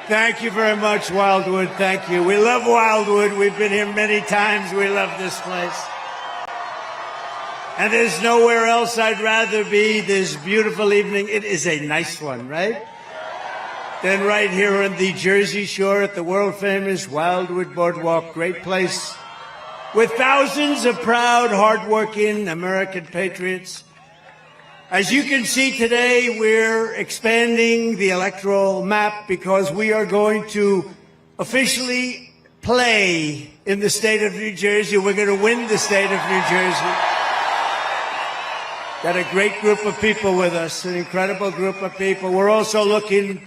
Thank you very much, Wildwood. Thank you. We love Wildwood. We've been here many times. We love this place. And there's nowhere else I'd rather be this beautiful evening. It is a nice one, right? Than right here on the Jersey Shore at the world-famous Wildwood Boardwalk. Great place with thousands of proud, hardworking American patriots. As you can see today, we're expanding the electoral map because we are going to officially play in the state of New Jersey. We're going to win the state of New Jersey. Got a great group of people with us, an incredible group of people. We're also looking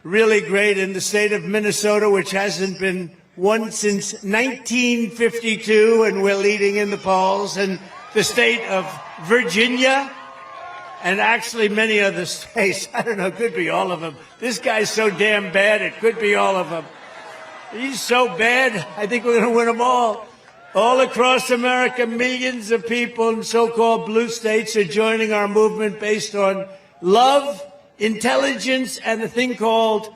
really great in the state of Minnesota, which hasn't been won since 1952, and we're leading in the polls. And the state of Virginia, and actually many other states. I don't know, it could be all of them. This guy's so damn bad, it could be all of them. He's so bad, I think we're going to win them all. All across America, millions of people in so-called blue states are joining our movement based on love, intelligence, and a thing called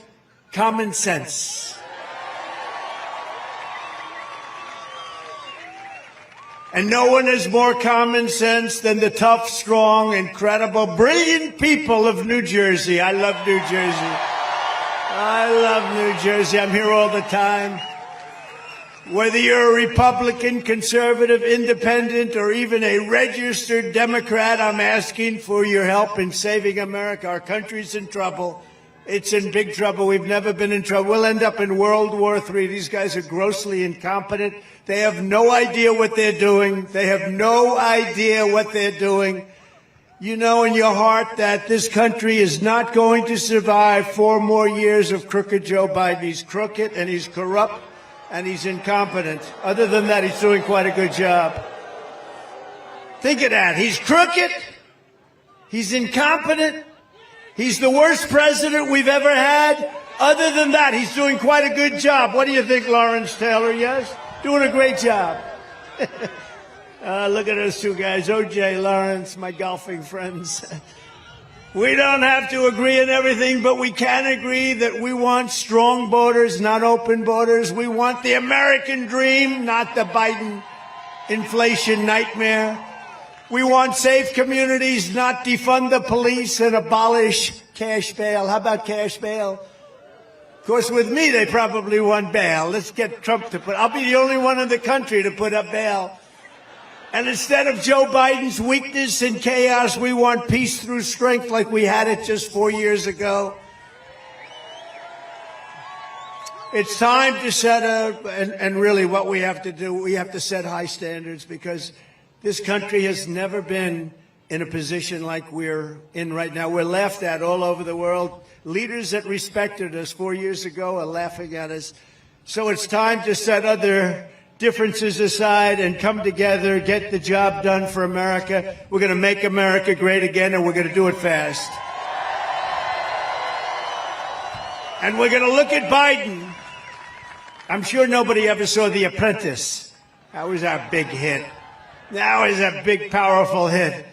common sense. And no one has more common sense than the tough, strong, incredible, brilliant people of New Jersey. I love New Jersey. I love New Jersey. I'm here all the time. Whether you're a Republican, conservative, independent, or even a registered Democrat, I'm asking for your help in saving America. Our country's in trouble. It's in big trouble. We've never been in trouble. We'll end up in World War III. These guys are grossly incompetent. They have no idea what they're doing. They have no idea what they're doing. You know in your heart that this country is not going to survive 4 more years of crooked Joe Biden. He's crooked and he's corrupt and he's incompetent. Other than that, he's doing quite a good job. Think of that. He's crooked. He's incompetent. He's the worst president we've ever had. Other than that, he's doing quite a good job. What do you think, Lawrence Taylor? Yes? Doing a great job. Look at those two guys, O.J., Lawrence, my golfing friends. We don't have to agree on everything, but we can agree that we want strong borders, not open borders. We want the American dream, not the Biden inflation nightmare. We want safe communities, not defund the police and abolish cash bail. How about cash bail? Of course, with me, they probably want bail. Let's get Trump to I'll be the only one in the country to put up bail. And instead of Joe Biden's weakness and chaos, we want peace through strength like we had it just 4 years ago. It's time to set and really what we have to do, we have to set high standards because this country has never been in a position like we're in right now. We're laughed at all over the world. Leaders that respected us 4 years ago are laughing at us. So it's time to set other differences aside and come together, get the job done for America. We're going to make America great again, and we're going to do it fast. And we're going to look at Biden. I'm sure nobody ever saw The Apprentice. That was our big hit. That was a big, powerful hit.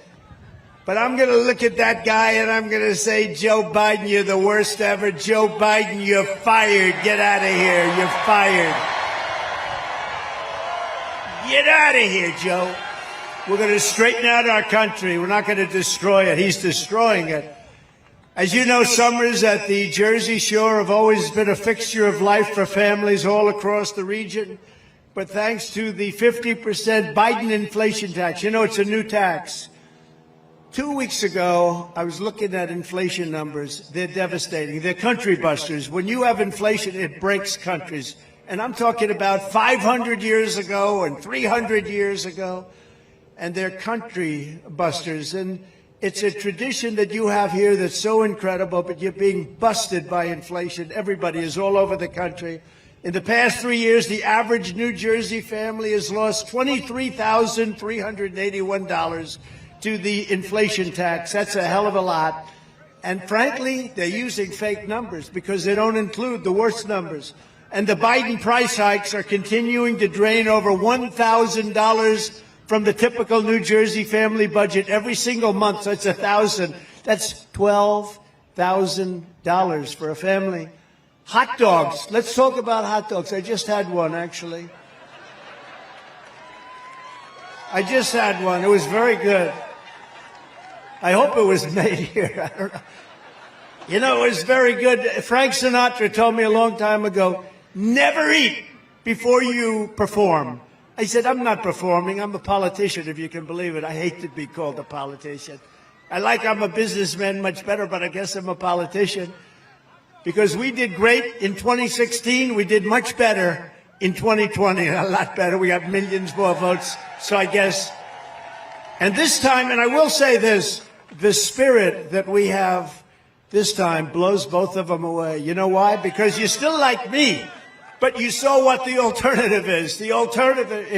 But I'm going to look at that guy and I'm going to say, Joe Biden, you're the worst ever. Joe Biden, you're fired. Get out of here. You're fired. Get out of here, Joe. We're going to straighten out our country. We're not going to destroy it. He's destroying it. As you know, summers at the Jersey Shore have always been a fixture of life for families all across the region. But thanks to the 50% Biden inflation tax, you know, it's a new tax. 2 weeks ago, I was looking at inflation numbers. They're devastating. They're country busters. When you have inflation, it breaks countries. And I'm talking about 500 years ago and 300 years ago. And they're country busters. And it's a tradition that you have here that's so incredible, but you're being busted by inflation. Everybody is all over the country. In the past 3 years, the average New Jersey family has lost $23,381 to the inflation tax. That's a hell of a lot. And frankly, they're using fake numbers because they don't include the worst numbers. And the Biden price hikes are continuing to drain over $1,000 from the typical New Jersey family budget every single month. So it's $1,000. That's $12,000 for a family. Hot dogs. Let's talk about hot dogs. I just had one, actually. I just had one. It was very good. I hope it was made here. I don't know. You know, it was very good. Frank Sinatra told me a long time ago, never eat before you perform. I said, I'm not performing. I'm a politician, if you can believe it. I hate to be called a politician. I'm a businessman much better, but I guess I'm a politician. Because we did great in 2016. We did much better in 2020. A lot better. We got millions more votes. So I guess. And this time, and I will say this, the spirit that we have this time blows both of them away. You know why? Because you still like me, but you saw what the alternative is. The alternative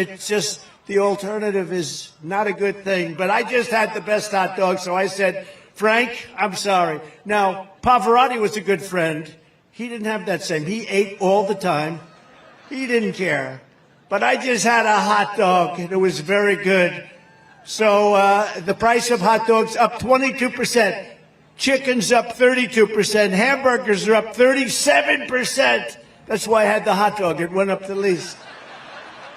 is not a good thing. But I just had the best hot dog, so I said, Frank, I'm sorry. Now, Pavarotti was a good friend. He didn't have that same. He ate all the time. He didn't care. But I just had a hot dog, and it was very good. So the price of hot dogs up 22%. Chicken's up 32%. Hamburgers are up 37%. That's why I had the hot dog. It went up the least.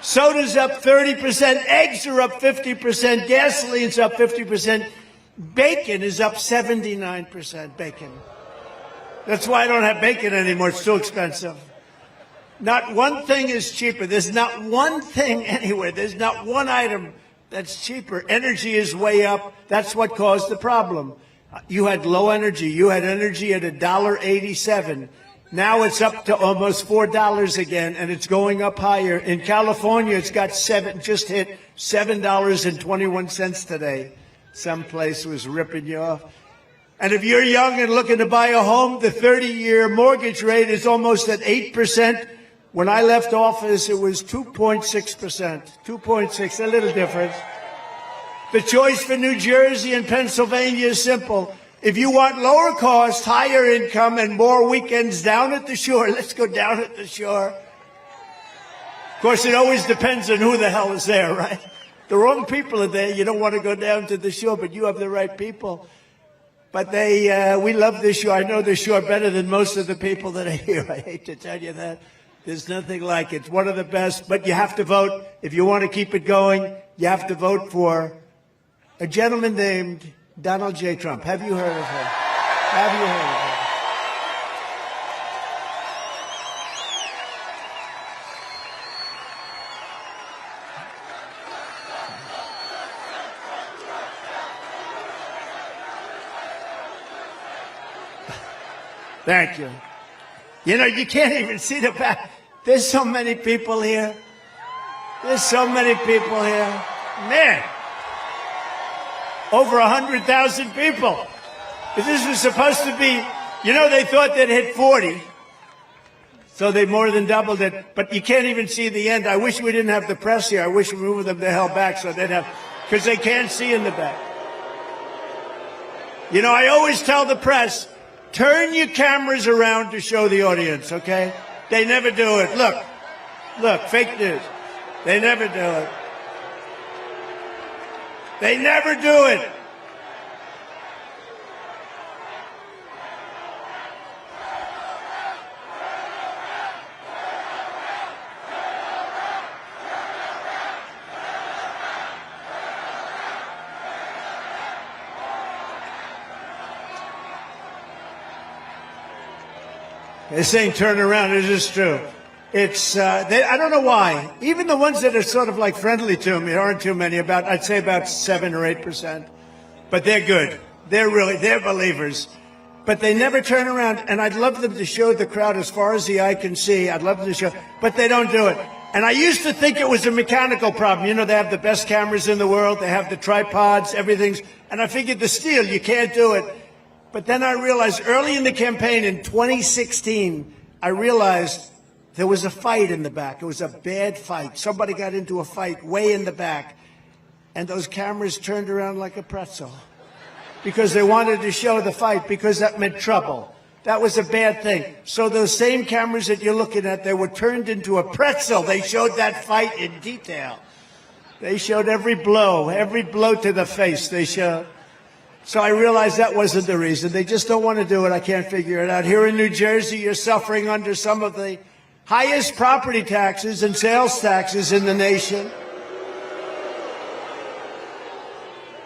Soda's up 30%. Eggs are up 50%. Gasoline's up 50%. Bacon is up 79%. Bacon. That's why I don't have bacon anymore. It's too expensive. Not one thing is cheaper. There's not one thing anywhere. There's not one item that's cheaper. Energy is way up. That's what caused the problem. You had low energy. You had energy at $1.87. Now it's up to almost $4 again, and it's going up higher. In California, it's got just hit $7.21 today. Some place was ripping you off. And if you're young and looking to buy a home, the 30-year mortgage rate is almost at 8%. When I left office, it was 2.6%. 2.6, a little difference. The choice for New Jersey and Pennsylvania is simple. If you want lower cost, higher income, and more weekends down at the shore, let's go down at the shore. Of course, it always depends on who the hell is there, right? The wrong people are there. You don't want to go down to the shore, but you have the right people. But we love the shore. I know the shore better than most of the people that are here. I hate to tell you that. There's nothing like it. It's one of the best. But you have to vote. If you want to keep it going, you have to vote for a gentleman named Donald J. Trump. Have you heard of him? Have you heard of him? Thank you. You know, you can't even see the back. There's so many people here. There's so many people here. Man. Over 100,000 people. If this was supposed to be, you know, they thought they'd hit 40. So they more than doubled it. But you can't even see the end. I wish we didn't have the press here. I wish we moved them the hell back so they'd have, because they can't see in the back. You know, I always tell the press, turn your cameras around to show the audience, okay? They never do it. Look, fake news. They never do it. They never do it. They're saying turn around. It is true. It's, I don't know why. Even the ones that are sort of like friendly to me, there aren't too many, I'd say about 7 or 8%. But they're good. They're believers. But they never turn around, and I'd love them to show the crowd as far as the eye can see. I'd love them to show, but they don't do it. And I used to think it was a mechanical problem. You know, they have the best cameras in the world. They have the tripods, everything's, and I figured the steel, you can't do it. But then I realized early in the campaign in 2016, I realized there was a fight in the back. It was a bad fight. Somebody got into a fight way in the back, and those cameras turned around like a pretzel because they wanted to show the fight because that meant trouble. That was a bad thing. So those same cameras that you're looking at, they were turned into a pretzel. They showed that fight in detail. They showed every blow to the face. They showed. So I realized that wasn't the reason. They just don't want to do it. I can't figure it out. Here in New Jersey, you're suffering under some of the highest property taxes and sales taxes in the nation.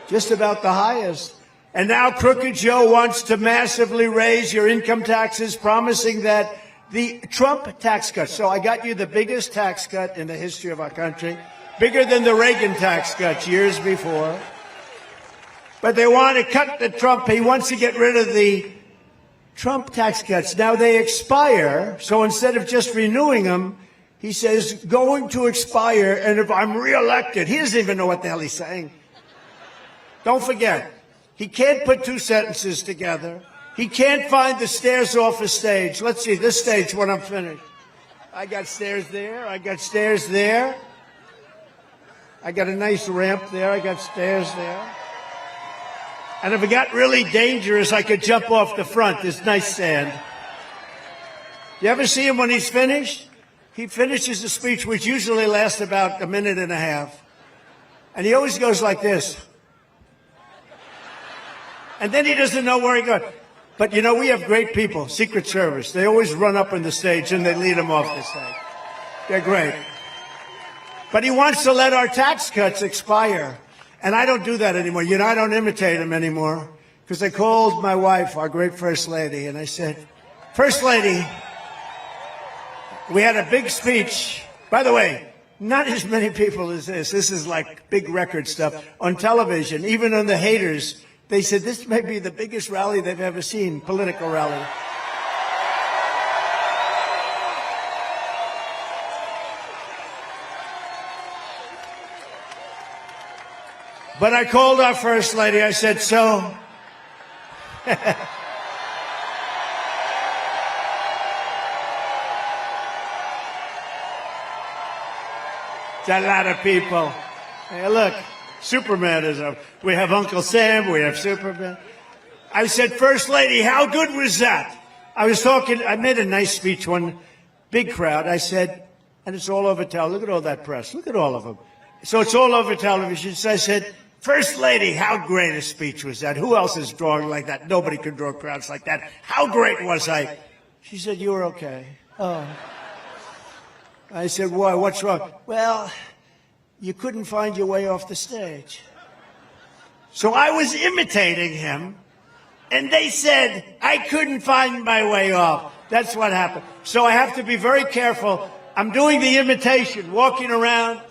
Just about the highest. And now Crooked Joe wants to massively raise your income taxes, promising that the Trump tax cut. So I got you the biggest tax cut in the history of our country, bigger than the Reagan tax cuts years before. But they want to cut the Trump. He wants to get rid of the Trump tax cuts. Now they expire. So instead of just renewing them, he says, going to expire. And if I'm reelected, he doesn't even know what the hell he's saying. Don't forget, he can't put two sentences together. He can't find the stairs off a stage. Let's see, this stage when I'm finished. I got stairs there. I got stairs there. I got a nice ramp there. I got stairs there. And if it got really dangerous, I could jump off the front. There's nice sand. You ever see him when he's finished? He finishes the speech, which usually lasts about a minute and a half. And he always goes like this. And then he doesn't know where he goes. But, you know, we have great people, Secret Service. They always run up on the stage and they lead him off the stage. They're great. But he wants to let our tax cuts expire. And I don't do that anymore. You know, I don't imitate him anymore. Because I called my wife, our great First Lady, and I said, First Lady, we had a big speech. By the way, not as many people as this. This is like big record stuff on television. Even on the haters, they said this may be the biggest rally they've ever seen, political rally. But I called our First Lady. I said, so... It's a lot of people. Hey, look, Superman is up. We have Uncle Sam. We have Superman. I said, First Lady, how good was that? I made a nice speech, one big crowd. I said, and it's all over television. Look at all that press. Look at all of them. So it's all over television. So I said, First Lady, how great a speech was that? Who else is drawing like that? Nobody can draw crowds like that. How great was I? She said, you were okay. Oh. I said, why? What's wrong? Well, you couldn't find your way off the stage. So I was imitating him, and they said I couldn't find my way off. That's what happened. So I have to be very careful. I'm doing the imitation, walking around,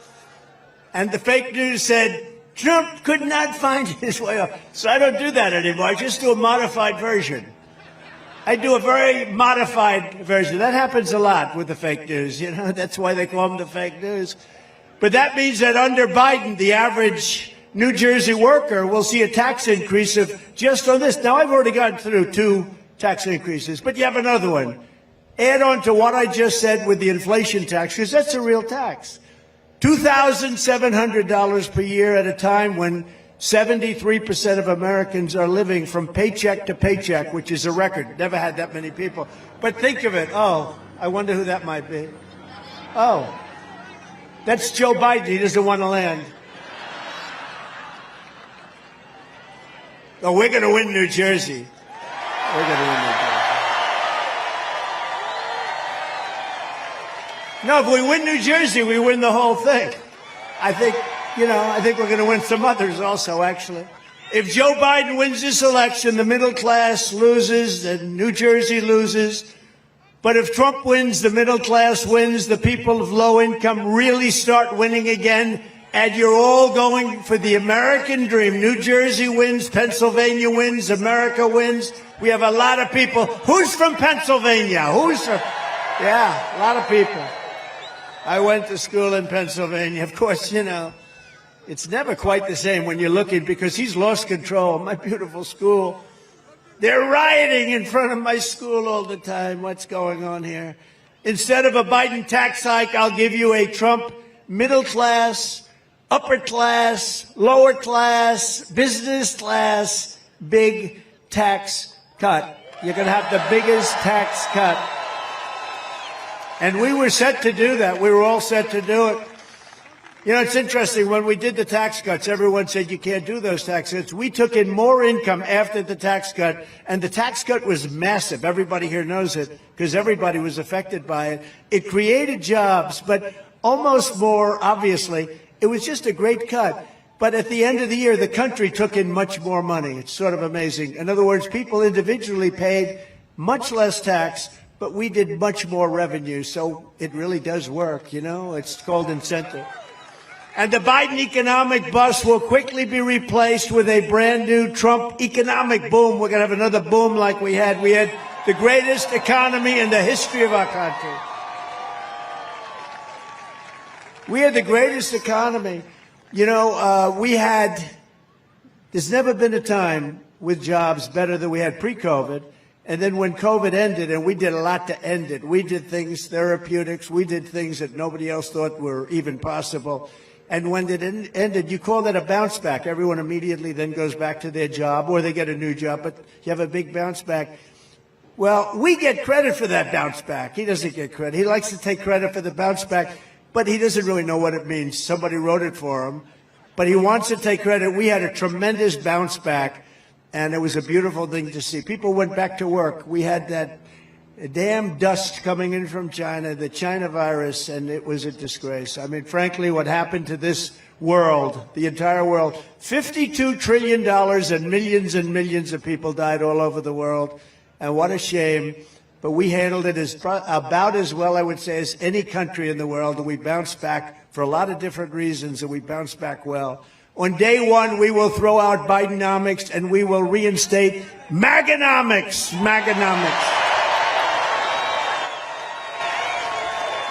and the fake news said, Trump could not find his way off. So I don't do that anymore. I just do a modified version. I do a very modified version. That happens a lot with the fake news. You know, that's why they call them the fake news. But that means that under Biden, the average New Jersey worker will see a tax increase of just on this. Now, I've already gotten through 2 tax increases, but you have another one. Add on to what I just said with the inflation tax, because that's a real tax. $2,700 per year at a time when 73% of Americans are living from paycheck to paycheck, which is a record. Never had that many people. But think of it. Oh, I wonder who that might be. Oh, that's Joe Biden. He doesn't want to land. Oh, we're going to win New Jersey. We're going to win New Jersey. No, if we win New Jersey, we win the whole thing. I think we're going to win some others also, actually. If Joe Biden wins this election, the middle class loses and New Jersey loses. But if Trump wins, the middle class wins, the people of low income really start winning again, and you're all going for the American dream. New Jersey wins, Pennsylvania wins, America wins. We have a lot of people. Who's from Pennsylvania? Yeah, a lot of people. I went to school in Pennsylvania. Of course, you know, it's never quite the same when you're looking, because he's lost control. My beautiful school. They're rioting in front of my school all the time. What's going on here? Instead of a Biden tax hike, I'll give you a Trump middle class, upper class, lower class, business class, big tax cut. You're going to have the biggest tax cut. And we were set to do that. We were all set to do it. You know, it's interesting. When we did the tax cuts, everyone said you can't do those tax cuts. We took in more income after the tax cut, and the tax cut was massive. Everybody here knows it because everybody was affected by it. It created jobs, but almost more obviously, it was just a great cut. But at the end of the year, the country took in much more money. It's sort of amazing. In other words, people individually paid much less tax, but we did much more revenue. So it really does work, you know. It's called incentive. And the Biden economic bust will quickly be replaced with a brand new Trump economic boom. We're going to have another boom like we had. We had the greatest economy in the history of our country. We had the greatest economy. You know, there's never been a time with jobs better than we had pre-COVID. And then when COVID ended, and we did a lot to end it, we did things, therapeutics, we did things that nobody else thought were even possible. And when it ended, you call that a bounce back. Everyone immediately then goes back to their job or they get a new job, but you have a big bounce back. Well, we get credit for that bounce back. He doesn't get credit. He likes to take credit for the bounce back, but he doesn't really know what it means. Somebody wrote it for him, but he wants to take credit. We had a tremendous bounce back, and it was a beautiful thing to see. People went back to work. We had that damn dust coming in from China, the China virus, and it was a disgrace. I mean, frankly, what happened to this world, the entire world, $52 trillion and millions of people died all over the world, and what a shame. But we handled it about as well, I would say, as any country in the world, and we bounced back for a lot of different reasons, and we bounced back well. On day one, we will throw out Bidenomics, and we will reinstate MAGAnomics.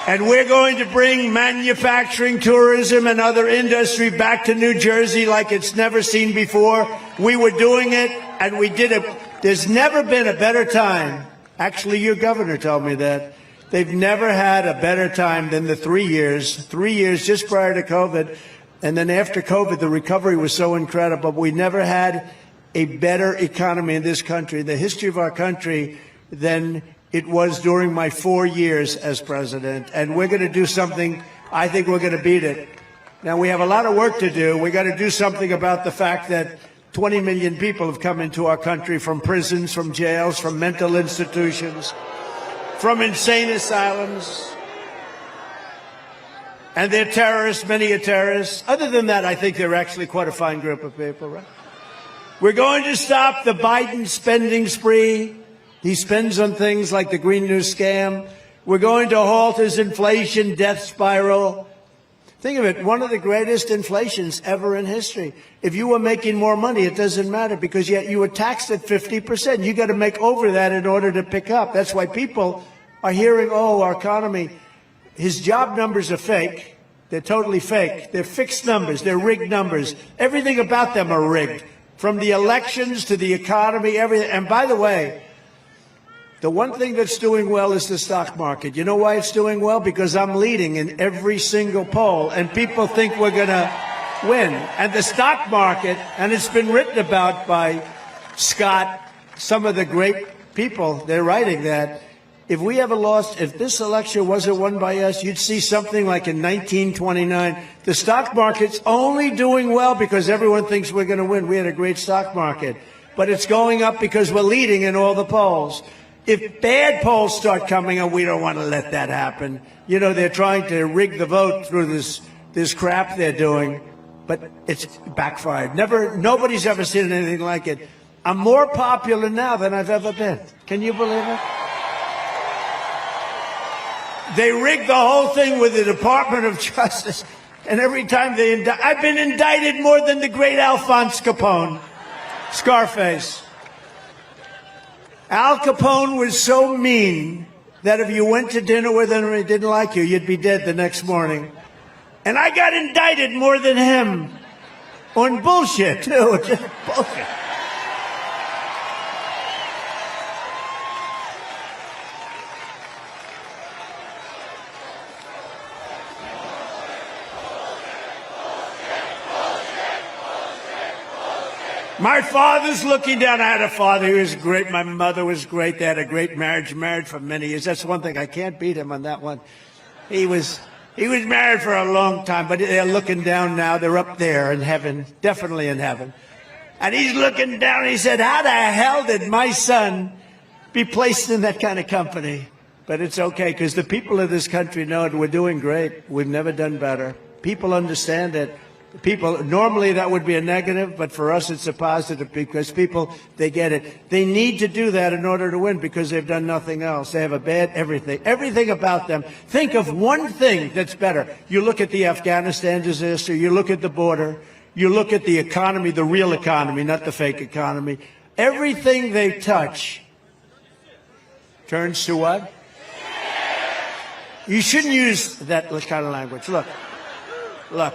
And we're going to bring manufacturing, tourism, and other industry back to New Jersey like it's never seen before. We were doing it, and we did it. There's never been a better time. Actually, your governor told me that. They've never had a better time than the 3 years just prior to COVID. And then after COVID, the recovery was so incredible. We never had a better economy in this country, in the history of our country, than it was during my 4 years as president. And we're going to do something. I think we're going to beat it. Now, we have a lot of work to do. We got to do something about the fact that 20 million people have come into our country from prisons, from jails, from mental institutions, from insane asylums. And they're terrorists. Many are terrorists. Other than that, I think they're actually quite a fine group of people, right? We're going to stop the Biden spending spree. He spends on things like the Green New Scam. We're going to halt his inflation death spiral. Think of it, one of the greatest inflations ever in history. If you were making more money, it doesn't matter because yet you were taxed at 50%. You got to make over that in order to pick up. That's why people are hearing, oh, our economy, his job numbers are fake. They're totally fake. They're fixed numbers. They're rigged numbers. Everything about them are rigged, from the elections to the economy, everything. And by the way, the one thing that's doing well is the stock market. You know why it's doing well? Because I'm leading in every single poll, and people think we're going to win. And the stock market, and it's been written about by Scott, some of the great people, they're writing that if we ever lost, if this election wasn't won by us, you'd see something like in 1929. The stock market's only doing well because everyone thinks we're going to win. We had a great stock market. But it's going up because we're leading in all the polls. If bad polls start coming, and we don't want to let that happen. You know, they're trying to rig the vote through this crap they're doing, but it's backfired. Nobody's ever seen anything like it. I'm more popular now than I've ever been. Can you believe it? They rigged the whole thing with the Department of Justice, and every time they indict, I've been indicted more than the great Alphonse Capone, Scarface. Al Capone was so mean that if you went to dinner with him and he didn't like you, you'd be dead the next morning. And I got indicted more than him on bullshit, too. Just bullshit. My father's looking down. I had a father who was great. My mother was great. They had a great marriage for many years. That's one thing. I can't beat him on that one. He was He was married for a long time, but they're looking down now. They're up there in heaven, definitely in heaven. And he's looking down. He said, how the hell did my son be placed in that kind of company? But it's okay, because the people of this country know it. We're doing great. We've never done better. People understand it. People, normally that would be a negative, but for us it's a positive, because people, they get it. They need to do that in order to win, because they've done nothing else. They have a bad everything about them. Think of one thing that's better. You look at the Afghanistan disaster, you look at the border, you look at the economy, the real economy, not the fake economy. Everything they touch turns to what? You shouldn't use that kind of language. Look.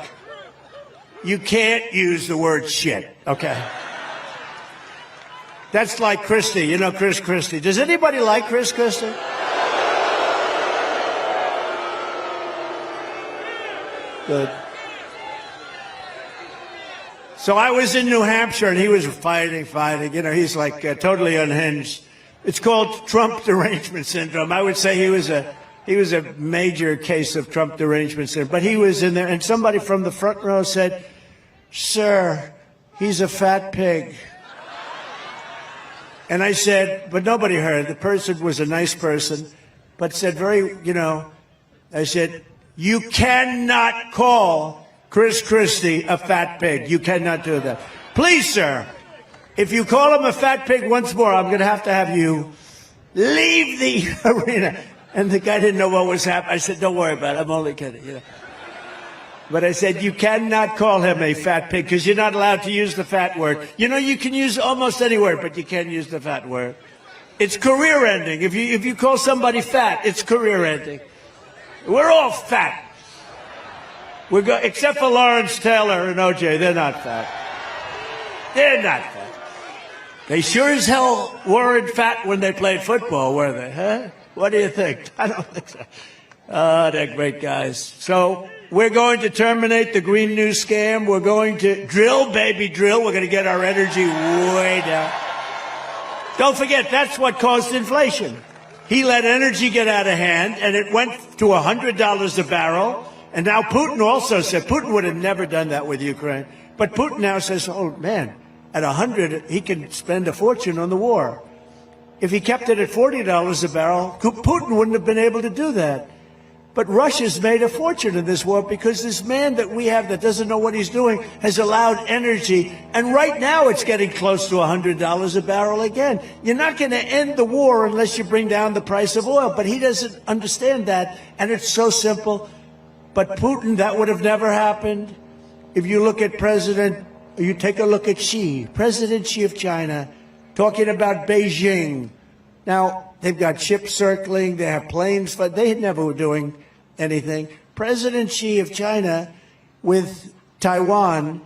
You can't use the word shit, okay? That's like Christie. You know Chris Christie. Does anybody like Chris Christie? Good. So I was in New Hampshire, and he was fighting. You know, he's like totally unhinged. It's called Trump derangement syndrome. I would say he was a major case of Trump derangement syndrome. But he was in there, and somebody from the front row said, "Sir, he's a fat pig." And I said, but nobody heard. The person was a nice person, but said I said, you cannot call Chris Christie a fat pig. You cannot do that. Please, sir, if you call him a fat pig once more, I'm going to have you leave the arena. And the guy didn't know what was happening. I said, don't worry about it. I'm only kidding. You know. But I said, you cannot call him a fat pig, because you're not allowed to use the fat word. You know, you can use almost any word, but you can't use the fat word. It's career ending. If you call somebody fat, it's career ending. We're all fat. Except for Lawrence Taylor and OJ, they're not fat. They're not fat. They sure as hell weren't fat when they played football, were they? Huh? What do you think? I don't think so. Oh, they're great guys. So we're going to terminate the Green New scam. We're going to drill, baby, drill. We're going to get our energy way down. Don't forget, that's what caused inflation. He let energy get out of hand, and it went to $100 a barrel. And now Putin also said, Putin would have never done that with Ukraine. But Putin now says, oh, man, at 100, he can spend a fortune on the war. If he kept it at $40 a barrel, Putin wouldn't have been able to do that. But Russia's made a fortune in this war, because this man that we have that doesn't know what he's doing has allowed energy. And right now it's getting close to $100 a barrel again. You're not going to end the war unless you bring down the price of oil. But he doesn't understand that. And it's so simple. But Putin, that would have never happened. If you look at you take a look at President Xi of China, talking about Beijing. Now, they've got ships circling, they have planes, but they never were doing anything. President Xi of China with Taiwan,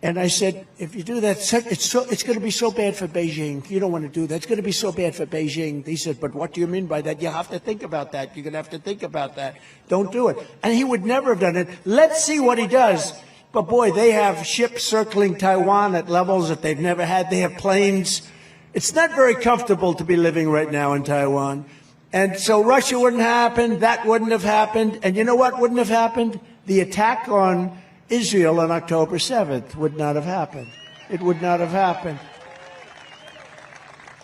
and I said, if you do that, it's going to be so bad for Beijing. You don't want to do that. It's going to be so bad for Beijing. He said, but what do you mean by that? You have to think about that. You're going to have to think about that. Don't do it. And he would never have done it. Let's see what he does. But boy, they have ships circling Taiwan at levels that they've never had. They have planes. It's not very comfortable to be living right now in Taiwan. And so Russia wouldn't happen. That wouldn't have happened. And you know what wouldn't have happened? The attack on Israel on October 7th would not have happened. It would not have happened.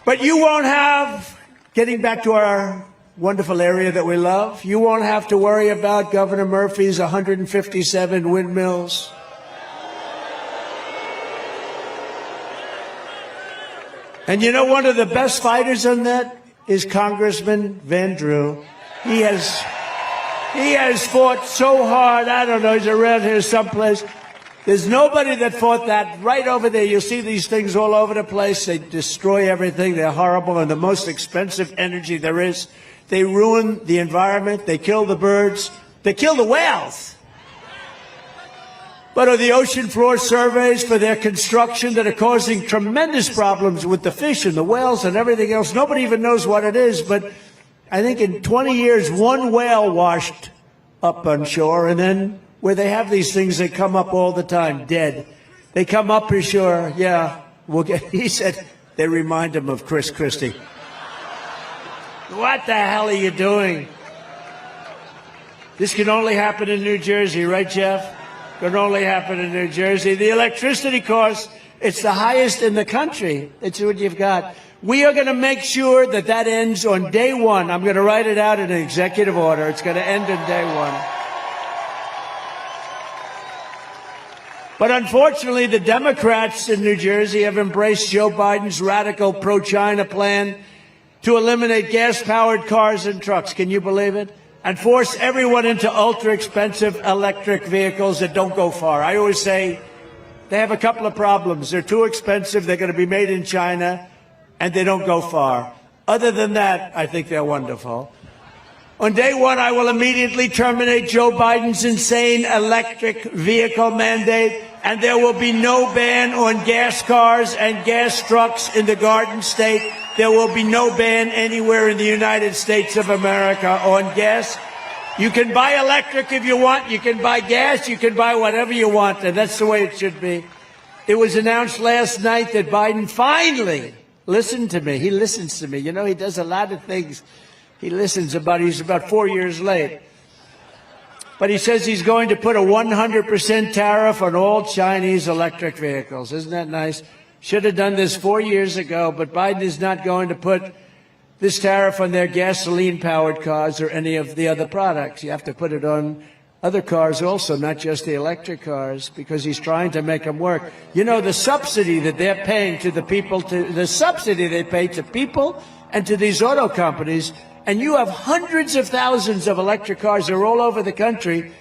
But you won't have, getting back to our wonderful area that we love, you won't have to worry about Governor Murphy's 157 windmills. And you know, one of the best fighters on that is Congressman Van Drew. He has fought so hard. I don't know, he's around here someplace. There's nobody that fought that. Right over there, you'll see these things all over the place. They destroy everything. They're horrible, and the most expensive energy there is. They ruin the environment. They kill the birds. They kill the whales. But are the ocean floor surveys for their construction that are causing tremendous problems with the fish and the whales and everything else? Nobody even knows what it is, but I think in 20 years, one whale washed up on shore, and then where they have these things, they come up all the time, dead. They come up ashore, yeah, he said, they remind him of Chris Christie. What the hell are you doing? This can only happen in New Jersey, right, Jeff? Can only happen in New Jersey. The electricity cost, it's the highest in the country. It's what you've got. We are going to make sure that that ends on day one. I'm going to write it out in an executive order. It's going to end on day one. But unfortunately, the Democrats in New Jersey have embraced Joe Biden's radical pro-China plan to eliminate gas-powered cars and trucks. Can you believe it? And force everyone into ultra-expensive electric vehicles that don't go far. I always say they have a couple of problems. They're too expensive, they're going to be made in China, and they don't go far. Other than that, I think they're wonderful. On day one, I will immediately terminate Joe Biden's insane electric vehicle mandate, and there will be no ban on gas cars and gas trucks in the Garden State. There will be no ban anywhere in the United States of America on gas. You can buy electric if you want. You can buy gas. You can buy whatever you want. And that's the way it should be. It was announced last night that Biden finally listened to me. He listens to me. You know, he does a lot of things. He listens about. He's about 4 years late. But he says he's going to put a 100% tariff on all Chinese electric vehicles. Isn't that nice? Should have done this 4 years ago, but Biden is not going to put this tariff on their gasoline-powered cars or any of the other products. You have to put it on other cars also, not just the electric cars, because he's trying to make them work. You know, the subsidy that they're paying to the people, the subsidy they pay to people and to these auto companies, and you have hundreds of thousands of electric cars. They're all over the country.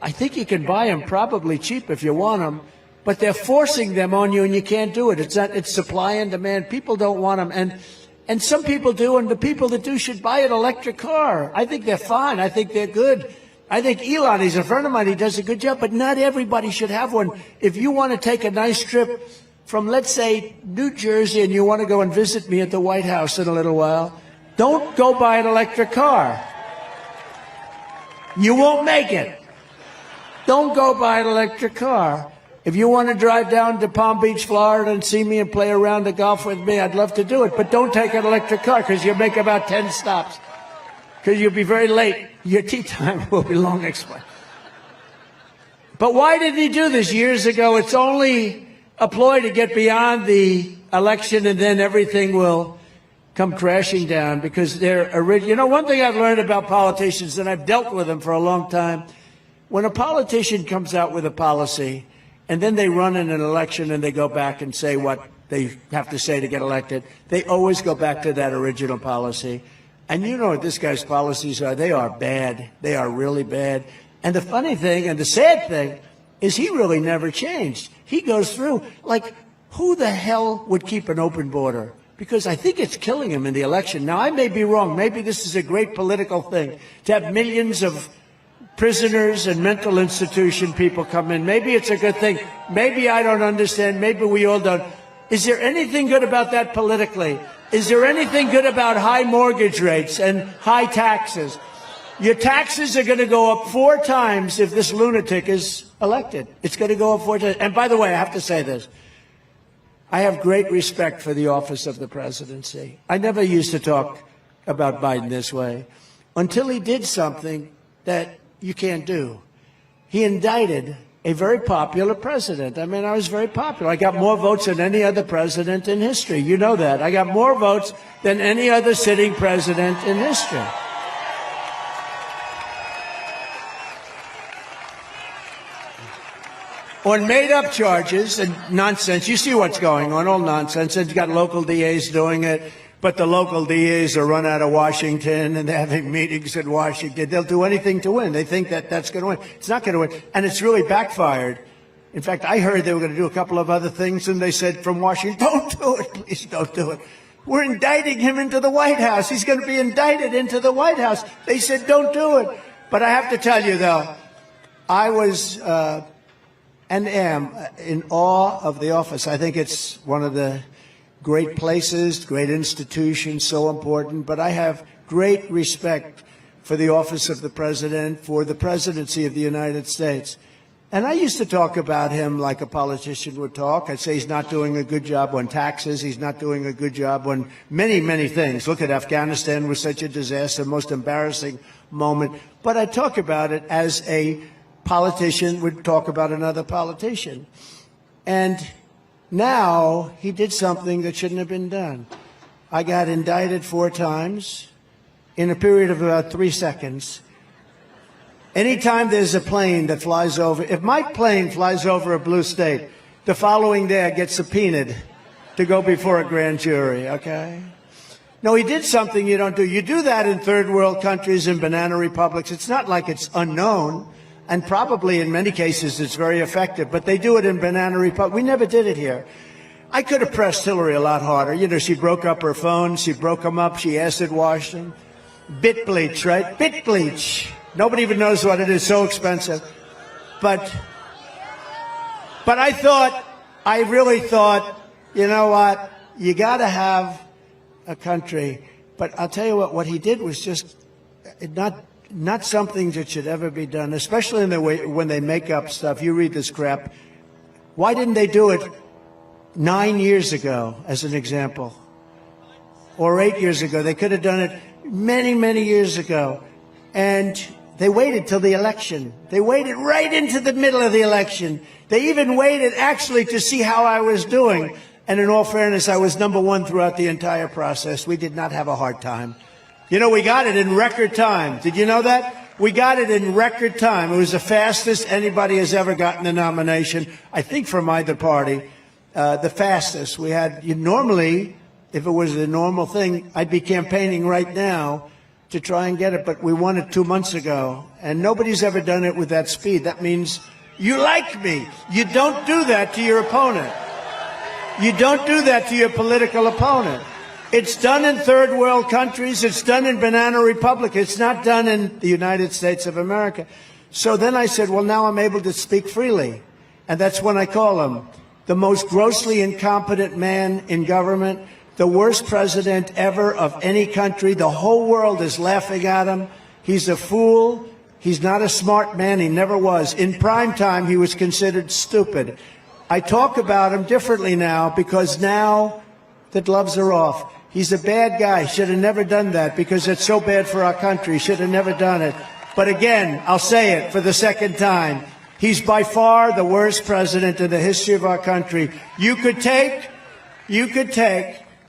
I think you can buy them probably cheap if you want them. But they're forcing them on you, and you can't do it. It's supply and demand. People don't want them, and some people do, and the people that do should buy an electric car. I think they're fine. I think they're good. I think Elon, he's a friend of mine. He does a good job, but not everybody should have one. If you want to take a nice trip from, let's say, New Jersey, and you want to go and visit me at the White House in a little while, don't go buy an electric car. You won't make it. Don't go buy an electric car. If you want to drive down to Palm Beach, Florida, and see me and play a round of golf with me, I'd love to do it. But don't take an electric car, because you'll make about 10 stops. Because you'll be very late. Your tea time will be long explained. But why did he do this years ago? It's only a ploy to get beyond the election, and then everything will come crashing down. Because they're original. You know, one thing I've learned about politicians, and I've dealt with them for a long time, when a politician comes out with a policy, and then they run in an election and they go back and say what they have to say to get elected, they always go back to that original policy. And you know what this guy's policies are. They are bad. They are really bad. And the funny thing and the sad thing is he really never changed. He goes through, like, who the hell would keep an open border? Because I think it's killing him in the election. Now, I may be wrong. Maybe this is a great political thing, to have millions of prisoners and mental institution people come in. Maybe it's a good thing. Maybe I don't understand. Maybe we all don't. Is there anything good about that politically? Is there anything good about high mortgage rates and high taxes? Your taxes are going to go up 4 times if this lunatic is elected. It's going to go up 4 times. And by the way, I have to say this. I have great respect for the office of the presidency. I never used to talk about Biden this way until he did something that you can't do. He indicted a very popular president. I mean, I was very popular. I got more votes than any other president in history. You know that. I got more votes than any other sitting president in history. On made-up charges and nonsense. You see what's going on, all nonsense. And you got local DAs doing it. But the local DAs are run out of Washington, and they're having meetings in Washington. They'll do anything to win. They think that that's going to win. It's not going to win. And it's really backfired. In fact, I heard they were going to do a couple of other things, and they said from Washington, don't do it. Please don't do it. We're indicting him into the White House. He's going to be indicted into the White House. They said, don't do it. But I have to tell you, though, I was and am in awe of the office. I think it's one of the great places, great institutions, so important. But I have great respect for the office of the president, for the presidency of the United States. And I used to talk about him like a politician would talk. I'd say he's not doing a good job on taxes. He's not doing a good job on many, many things. Look at Afghanistan was such a disaster, most embarrassing moment. But I talk about it as a politician would talk about another politician. And now he did something that shouldn't have been done. I got indicted 4 times in a period of about 3 seconds. Anytime there's a plane that flies over, if my plane flies over a blue state, the following day I get subpoenaed to go before a grand jury, okay? No, he did something you don't do. You do that in third world countries and banana republics. It's not like it's unknown, and probably in many cases it's very effective, but they do it in banana republics. We never did it here. I could have pressed Hillary a lot harder. You know, she broke up her phone, she broke them up, she acid washed them. Bit bleach, right? Bit bleach. Nobody even knows what it is, so expensive. But I really thought, you know what, you got to have a country. But I'll tell you what he did was just not something that should ever be done, especially in the way when they make up stuff. You read this crap. Why didn't they do it 9 years ago, as an example? Or 8 years ago? They could have done it many, many years ago. And they waited till the election. They waited right into the middle of the election. They even waited actually to see how I was doing. And in all fairness, I was #1 throughout the entire process. We did not have a hard time. You know, we got it in record time. Did you know that? We got it in record time. It was the fastest anybody has ever gotten a nomination, I think, from either party. The fastest. We had, normally, if it was a normal thing, I'd be campaigning right now to try and get it, but we won it 2 months ago, and nobody's ever done it with that speed. That means you like me. You don't do that to your opponent. You don't do that to your political opponent. It's done in third world countries. It's done in banana republic. It's not done in the United States of America. So then I said, well, now I'm able to speak freely, and that's when I call him the most grossly incompetent man in government, the worst president ever of any country. The whole world is laughing at him. He's a fool. He's not a smart man. He never was. In prime time, he was considered stupid. I talk about him differently now because now the gloves are off. He's a bad guy. Should have never done that because it's so bad for our country. Should have never done it. But again, I'll say it for the second time. He's by far the worst president in the history of our country. You could take,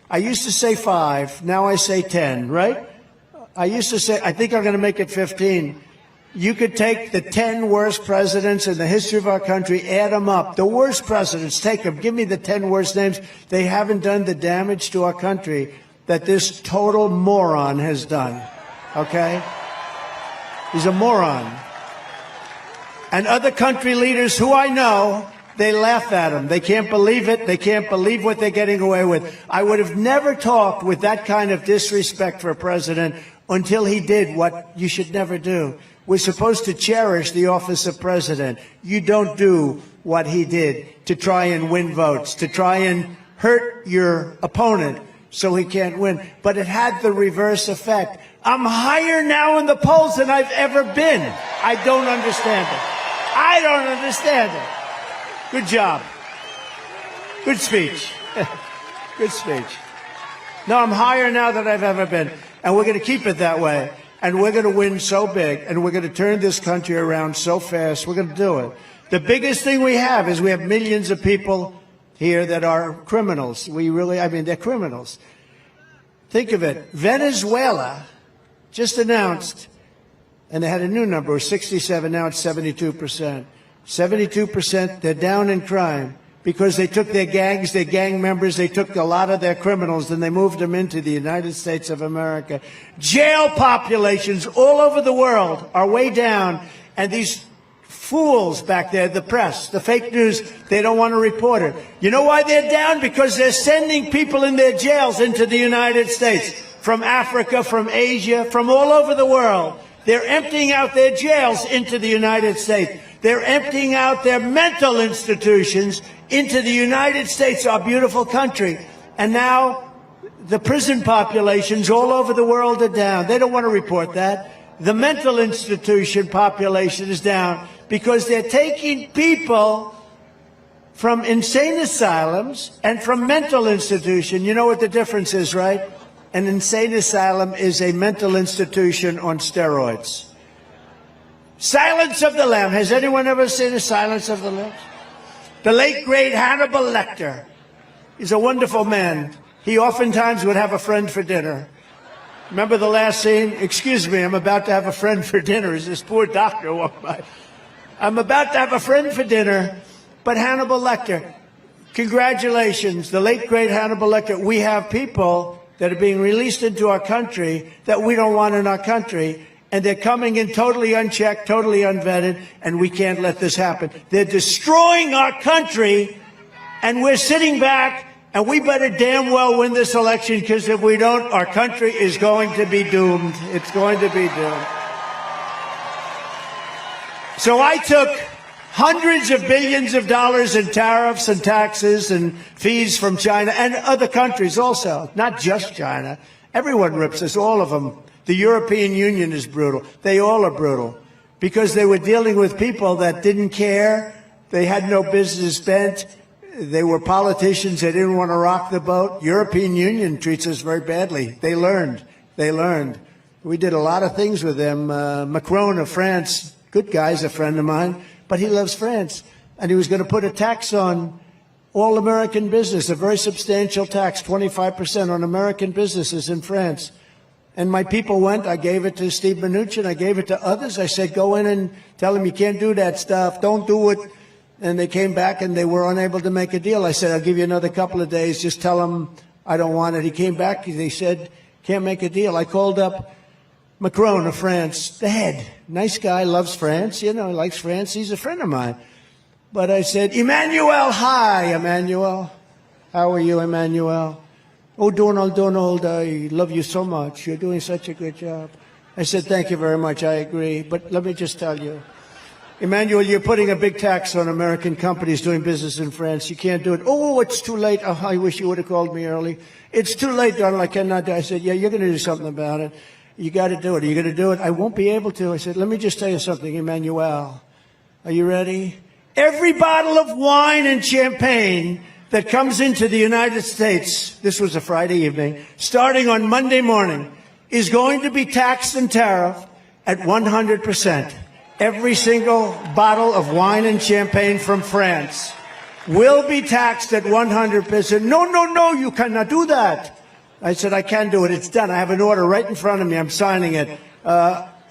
I used to say 5, now I say 10, right? I used to say, I think I'm going to make it 15. You could take the 10 worst presidents in the history of our country, add them up. The worst presidents, take them. Give me the 10 worst names. They haven't done the damage to our country that this total moron has done, okay? He's a moron. And other country leaders who I know, they laugh at him. They can't believe it. They can't believe what they're getting away with. I would have never talked with that kind of disrespect for a president until he did what you should never do. We're supposed to cherish the office of president. You don't do what he did to try and win votes, to try and hurt your opponent so he can't win. But it had the reverse effect. I'm higher now in the polls than I've ever been. I don't understand it. I don't understand it. Good job. Good speech. Good speech. No, I'm higher now than I've ever been. And we're going to keep it that way. And we're going to win so big. And we're going to turn this country around so fast. We're going to do it. The biggest thing we have is we have millions of people here that are criminals. They're criminals. Think of it. Venezuela just announced, and they had a new number, 67, now it's 72%. 72%, they're down in crime because they took their gangs, their gang members, they took a lot of their criminals and they moved them into the United States of America. Jail populations all over the world are way down, and these fools back there, the press, the fake news, they don't want to report it. You know why they're down? Because they're sending people in their jails into the United States, from Africa, from Asia, from all over the world. They're emptying out their jails into the United States. They're emptying out their mental institutions into the United States, our beautiful country. And now the prison populations all over the world are down. They don't want to report that. The mental institution population is down because they're taking people from insane asylums and from mental institution. You know what the difference is, right? An insane asylum is a mental institution on steroids. Silence of the Lambs. Has anyone ever seen a Silence of the Lambs? The late, great Hannibal Lecter. He's a wonderful man. He oftentimes would have a friend for dinner. Remember the last scene? Excuse me, I'm about to have a friend for dinner. As this poor doctor walked by. I'm about to have a friend for dinner. But Hannibal Lecter, congratulations, the late, great Hannibal Lecter. We have people that are being released into our country that we don't want in our country, and they're coming in totally unchecked, totally unvetted, and we can't let this happen. They're destroying our country, and we're sitting back, and we better damn well win this election, because if we don't, our country is going to be doomed. It's going to be doomed. So I took hundreds of billions of dollars in tariffs and taxes and fees from China and other countries also, not just China. Everyone rips us, all of them. The European Union is brutal. They all are brutal because they were dealing with people that didn't care. They had no business bent. They were politicians. They didn't want to rock the boat. European Union treats us very badly. They learned. They learned. We did a lot of things with them. Macron of France, good guy's a friend of mine. But he loves France, and he was going to put a tax on all American business, a very substantial tax, 25% on American businesses in France. And my people went. I gave it to Steve Mnuchin. I gave it to others. I said, go in and tell him you can't do that stuff. Don't do it. And they came back, and they were unable to make a deal. I said, I'll give you another couple of days. Just tell him I don't want it. He came back. They said, can't make a deal. I called up Macron of France, the head. Nice guy, loves France, you know, likes France. He's a friend of mine. But I said, Emmanuel, hi, Emmanuel. How are you, Emmanuel? Oh, Donald, I love you so much. You're doing such a good job. I said, thank you very much. I agree. But let me just tell you, Emmanuel, you're putting a big tax on American companies doing business in France. You can't do it. Oh, it's too late. Oh, I wish you would have called me early. It's too late, Donald. I cannot do it. I said, yeah, you're going to do something about it. You got to do it. Are you going to do it? I won't be able to. I said, let me just tell you something, Emmanuel. Are you ready? Every bottle of wine and champagne that comes into the United States, this was a Friday evening, starting on Monday morning, is going to be taxed and tariffed at 100%. Every single bottle of wine and champagne from France will be taxed at 100%. No, you cannot do that. I said, I can do it. It's done. I have an order right in front of me. I'm signing it.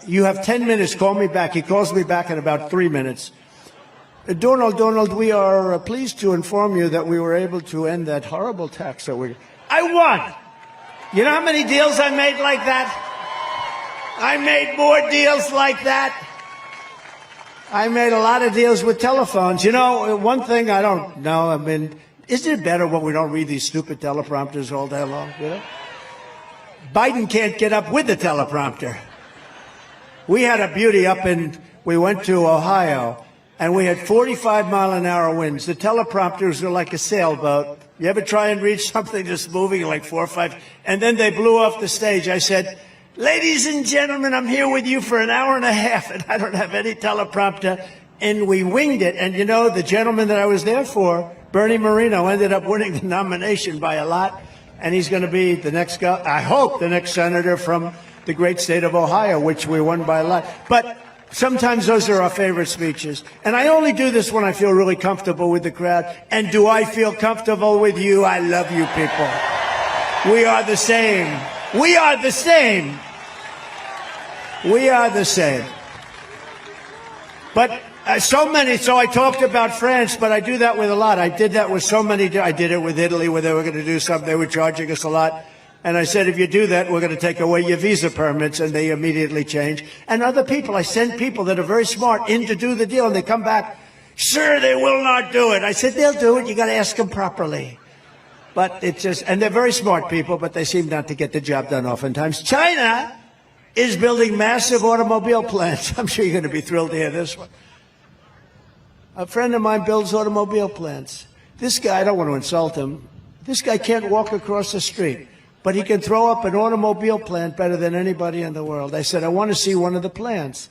You have 10 minutes. Call me back. He calls me back in about 3 minutes. Donald, we are pleased to inform you that we were able to end that horrible tax that I won. You know how many deals I made like that? I made more deals like that. I made a lot of deals with telephones. You know, one thing I don't know, I mean, isn't it better when we don't read these stupid teleprompters all day long? You know? Biden can't get up with the teleprompter. We had a beauty we went to Ohio, and we had 45-mile-an-hour winds. The teleprompters were like a sailboat. You ever try and read something just moving like 4 or 5? And then they blew off the stage. I said, ladies and gentlemen, I'm here with you for an hour and a half, and I don't have any teleprompter. And we winged it. And, you know, the gentleman that I was there for, Bernie Moreno, ended up winning the nomination by a lot. And he's going to be the next guy, I hope, the next senator from the great state of Ohio, which we won by a lot. But sometimes those are our favorite speeches. And I only do this when I feel really comfortable with the crowd. And do I feel comfortable with you? I love you people. We are the same. We are the same. We are the same. But so I talked about France, but I do that with a lot. I did that with so many. I did it with Italy, where they were going to do something. They were charging us a lot. And I said, if you do that, we're going to take away your visa permits. And they immediately change. And other people, I send people that are very smart in to do the deal. And they come back, sir, they will not do it. I said, they'll do it. You got to ask them properly. But it's just, and they're very smart people, but they seem not to get the job done oftentimes. China is building massive automobile plants. I'm sure you're going to be thrilled to hear this one. A friend of mine builds automobile plants. This guy, I don't want to insult him, this guy can't walk across the street, but he can throw up an automobile plant better than anybody in the world. I said, I want to see one of the plants.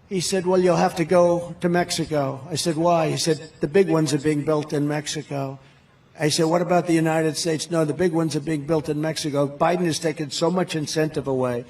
He said, well, you'll have to go to Mexico. I said, why? He said, the big ones are being built in Mexico. I said, what about the United States? No, the big ones are being built in Mexico. Biden has taken so much incentive away,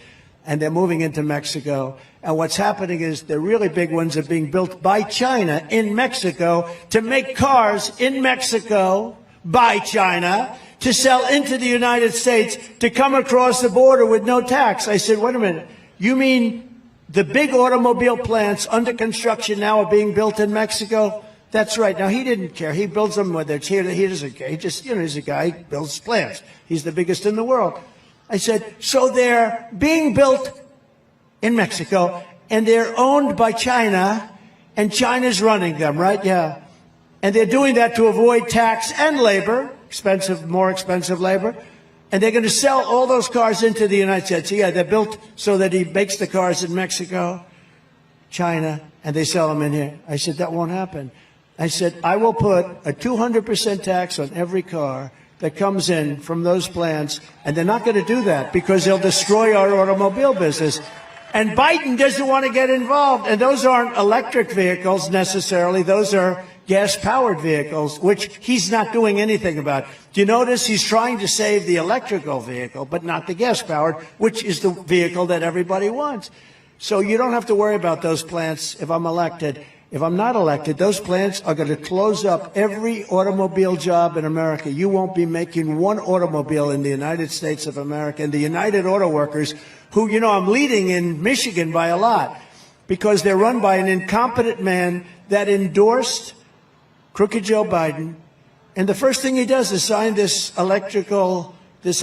and they're moving into Mexico. And what's happening is the really big ones are being built by China in Mexico to make cars in Mexico by China to sell into the United States to come across the border with no tax. I said, wait a minute. You mean the big automobile plants under construction now are being built in Mexico? That's right. Now, he didn't care. He builds them whether it's here. He doesn't care. He just, he's a guy who builds plants. He's the biggest in the world. I said, so they're being built in Mexico, and they're owned by China, and China's running them, right? Yeah. And they're doing that to avoid tax and labor, more expensive labor. And they're going to sell all those cars into the United States. Yeah, they're built so that he makes the cars in Mexico, China, and they sell them in here. I said, that won't happen. I said, I will put a 200% tax on every car that comes in from those plants, and they're not going to do that because they'll destroy our automobile business. And Biden doesn't want to get involved, and those aren't electric vehicles necessarily. Those are gas-powered vehicles, which he's not doing anything about. Do you notice he's trying to save the electrical vehicle, but not the gas-powered, which is the vehicle that everybody wants. So you don't have to worry about those plants if I'm elected. If I'm not elected, those plants are going to close up every automobile job in America. You won't be making one automobile in the United States of America. And the United Auto Workers, who, I'm leading in Michigan by a lot, because they're run by an incompetent man that endorsed crooked Joe Biden. And the first thing he does is sign this electric vehicle, this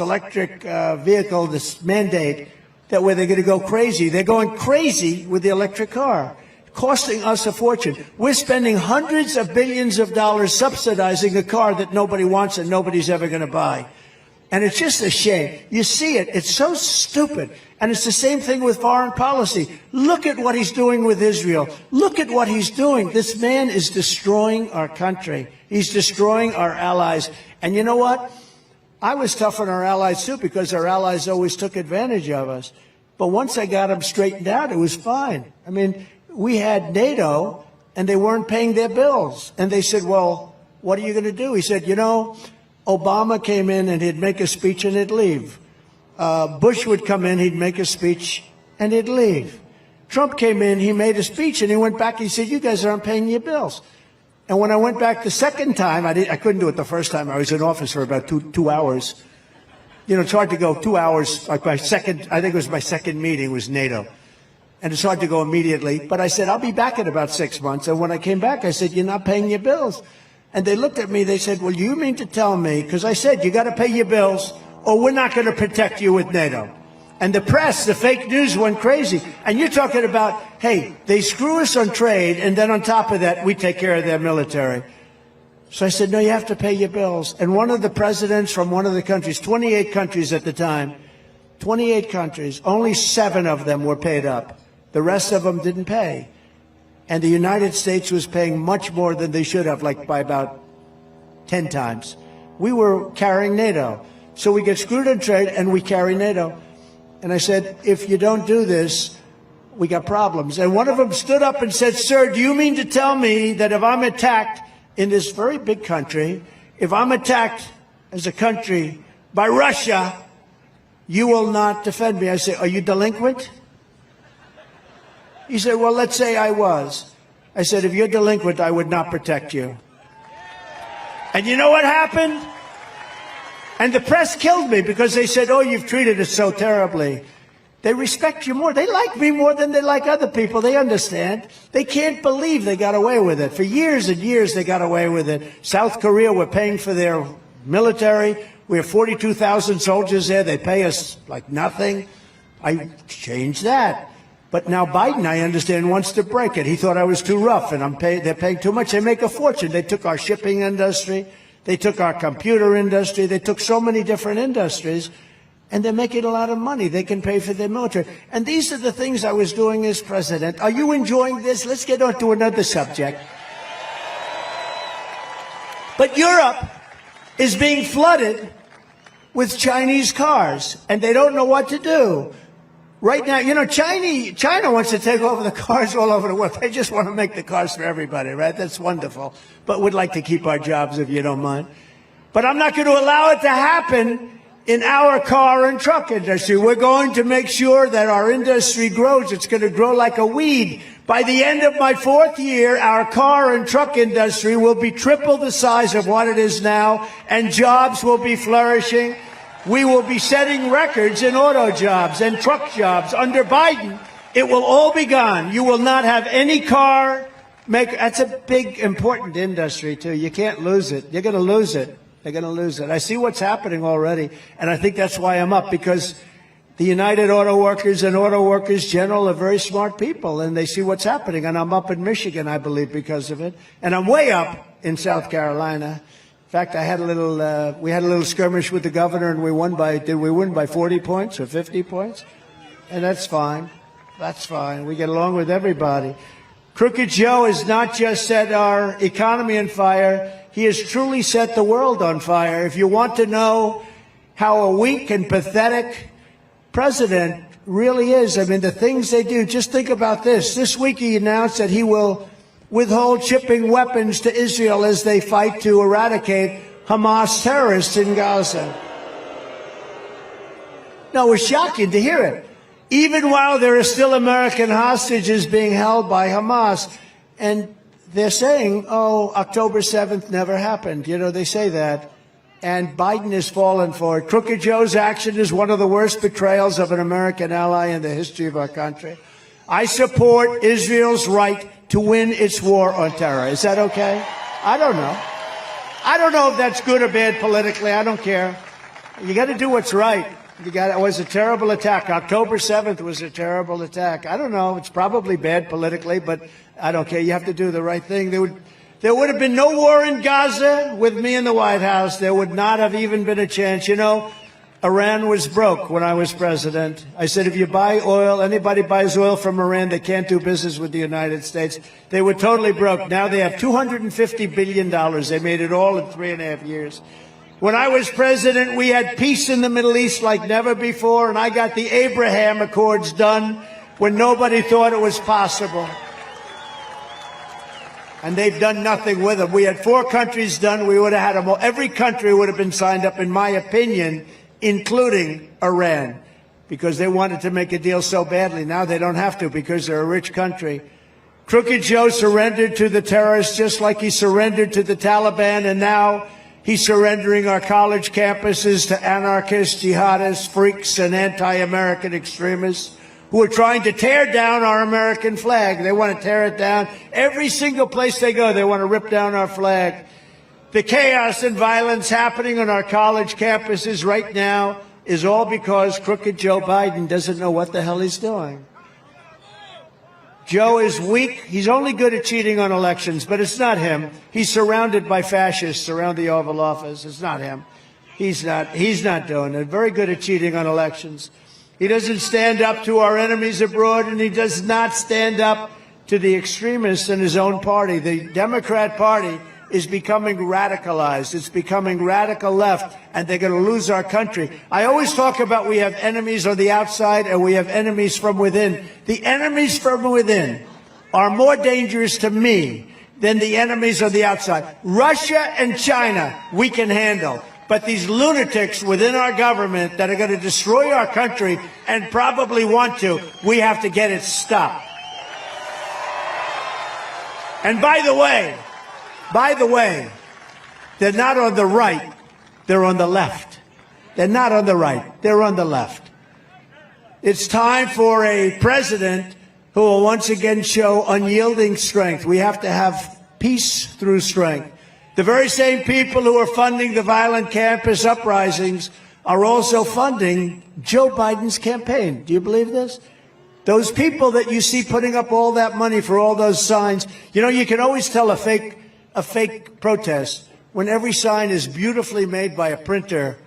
mandate, that where they're going to go crazy. They're going crazy with the electric car, costing us a fortune. We're spending hundreds of billions of dollars subsidizing a car that nobody wants and nobody's ever going to buy. And it's just a shame. You see it. It's so stupid. And it's the same thing with foreign policy. Look at what he's doing with Israel. Look at what he's doing. This man is destroying our country. He's destroying our allies. And you know what? I was tough on our allies, too, because our allies always took advantage of us. But once I got them straightened out, it was fine. I mean, we had NATO, and they weren't paying their bills. And they said, well, what are you going to do? He said, Obama came in and he'd make a speech and he'd leave. Bush would come in, he'd make a speech and he'd leave. Trump came in, he made a speech and he went back. He said, you guys aren't paying your bills. And when I went back the second time, I couldn't do it the first time. I was in office for about two hours. It's hard to go 2 hours. Like I think it was my second meeting was NATO. And it's hard to go immediately. But I said, I'll be back in about 6 months. And when I came back, I said, you're not paying your bills. And they looked at me, they said, well, you mean to tell me, because I said, you got to pay your bills or we're not going to protect you with NATO. And the press, the fake news went crazy. And you're talking about, hey, they screw us on trade, and then on top of that, we take care of their military. So I said, no, you have to pay your bills. And one of the presidents from one of the countries, 28 countries at the time, 28 countries, only 7 of them were paid up. The rest of them didn't pay. And the United States was paying much more than they should have, like by about 10 times. We were carrying NATO. So we get screwed on trade and we carry NATO. And I said, if you don't do this, we got problems. And one of them stood up and said, sir, do you mean to tell me that if I'm attacked in this very big country, if I'm attacked as a country by Russia, you will not defend me? I said, are you delinquent? He said, well, let's say I was. I said, if you're delinquent, I would not protect you. And you know what happened? And the press killed me because they said, oh, you've treated us so terribly. They respect you more. They like me more than they like other people. They understand. They can't believe they got away with it. For years and years, they got away with it. South Korea, we're paying for their military. We have 42,000 soldiers there. They pay us like nothing. I changed that. But now Biden, I understand, wants to break it. He thought I was too rough, and they're paying too much. They make a fortune. They took our shipping industry. They took our computer industry. They took so many different industries, and they're making a lot of money. They can pay for their military. And these are the things I was doing as president. Are you enjoying this? Let's get on to another subject. But Europe is being flooded with Chinese cars, and they don't know what to do. Right now, China wants to take over the cars all over the world. They just want to make the cars for everybody, right? That's wonderful. But we'd like to keep our jobs, if you don't mind. But I'm not going to allow it to happen in our car and truck industry. We're going to make sure that our industry grows. It's going to grow like a weed. By the end of my 4th year, our car and truck industry will be triple the size of what it is now, and jobs will be flourishing. We will be setting records in auto jobs and truck jobs. Under Biden, it will all be gone. You will not have any car maker. That's a big, important industry, too. You can't lose it. You're going to lose it. They're going to lose it. I see what's happening already, and I think that's why I'm up, because the United Auto Workers and Auto Workers General are very smart people, and they see what's happening. And I'm up in Michigan, I believe, because of it. And I'm way up in South Carolina. In fact, we had a little skirmish with the governor, and did we win by 40 points or 50 points? And that's fine. That's fine. We get along with everybody. Crooked Joe has not just set our economy on fire. He has truly set the world on fire. If you want to know how a weak and pathetic president really is, I mean, the things they do, just think about this. This week he announced that he will withhold shipping weapons to Israel as they fight to eradicate Hamas terrorists in Gaza. No, it was shocking to hear it. Even while there are still American hostages being held by Hamas. And they're saying, oh, October 7th never happened. You know, they say that. And Biden has fallen for it. Crooked Joe's action is one of the worst betrayals of an American ally in the history of our country. I support Israel's right to win its war on terror. Is that okay? I don't know. I don't know if that's good or bad politically. I don't care. You got to do what's right. It was a terrible attack. October 7th was a terrible attack. I don't know. It's probably bad politically, but I don't care. You have to do the right thing. There would have been no war in Gaza with me in the White House. There would not have even been a chance. You know, Iran was broke when I was president. I said, if you buy oil, anybody buys oil from Iran, they can't do business with the United States. They were totally broke. Now they have $250 billion. They made it all in 3.5 years. When I was president, we had peace in the Middle East like never before, and I got the Abraham Accords done when nobody thought it was possible. And they've done nothing with them. We had 4 countries done. We would have had them all. Every country would have been signed up, in my opinion, including Iran, because they wanted to make a deal so badly. Now they don't have to because they're a rich country. Crooked Joe surrendered to the terrorists just like he surrendered to the Taliban, and now he's surrendering our college campuses to anarchists, jihadists, freaks, and anti-American extremists who are trying to tear down our American flag. They want to tear it down. Every single place they go, they want to rip down our flag. The chaos and violence happening on our college campuses right now is all because crooked Joe Biden doesn't know what the hell he's doing. Joe is weak. He's only good at cheating on elections, but it's not him. He's surrounded by fascists around the Oval Office. It's not him. He's not doing it. Very good at cheating on elections. He doesn't stand up to our enemies abroad, and he does not stand up to the extremists in his own party. The Democrat Party is becoming radicalized. It's becoming radical left, and they're going to lose our country. I always talk about we have enemies on the outside and we have enemies from within. The enemies from within are more dangerous to me than the enemies on the outside. Russia and China we can handle, but these lunatics within our government that are going to destroy our country and probably want to, we have to get it stopped. And by the way, they're not on the right, they're on the left. They're not on the right, they're on the left. It's time for a president who will once again show unyielding strength. We have to have peace through strength. The very same people who are funding the violent campus uprisings are also funding Joe Biden's campaign. Do you believe this? Those people that you see putting up all that money for all those signs, you know, you can always tell a fake protest when every sign is beautifully made by a printer,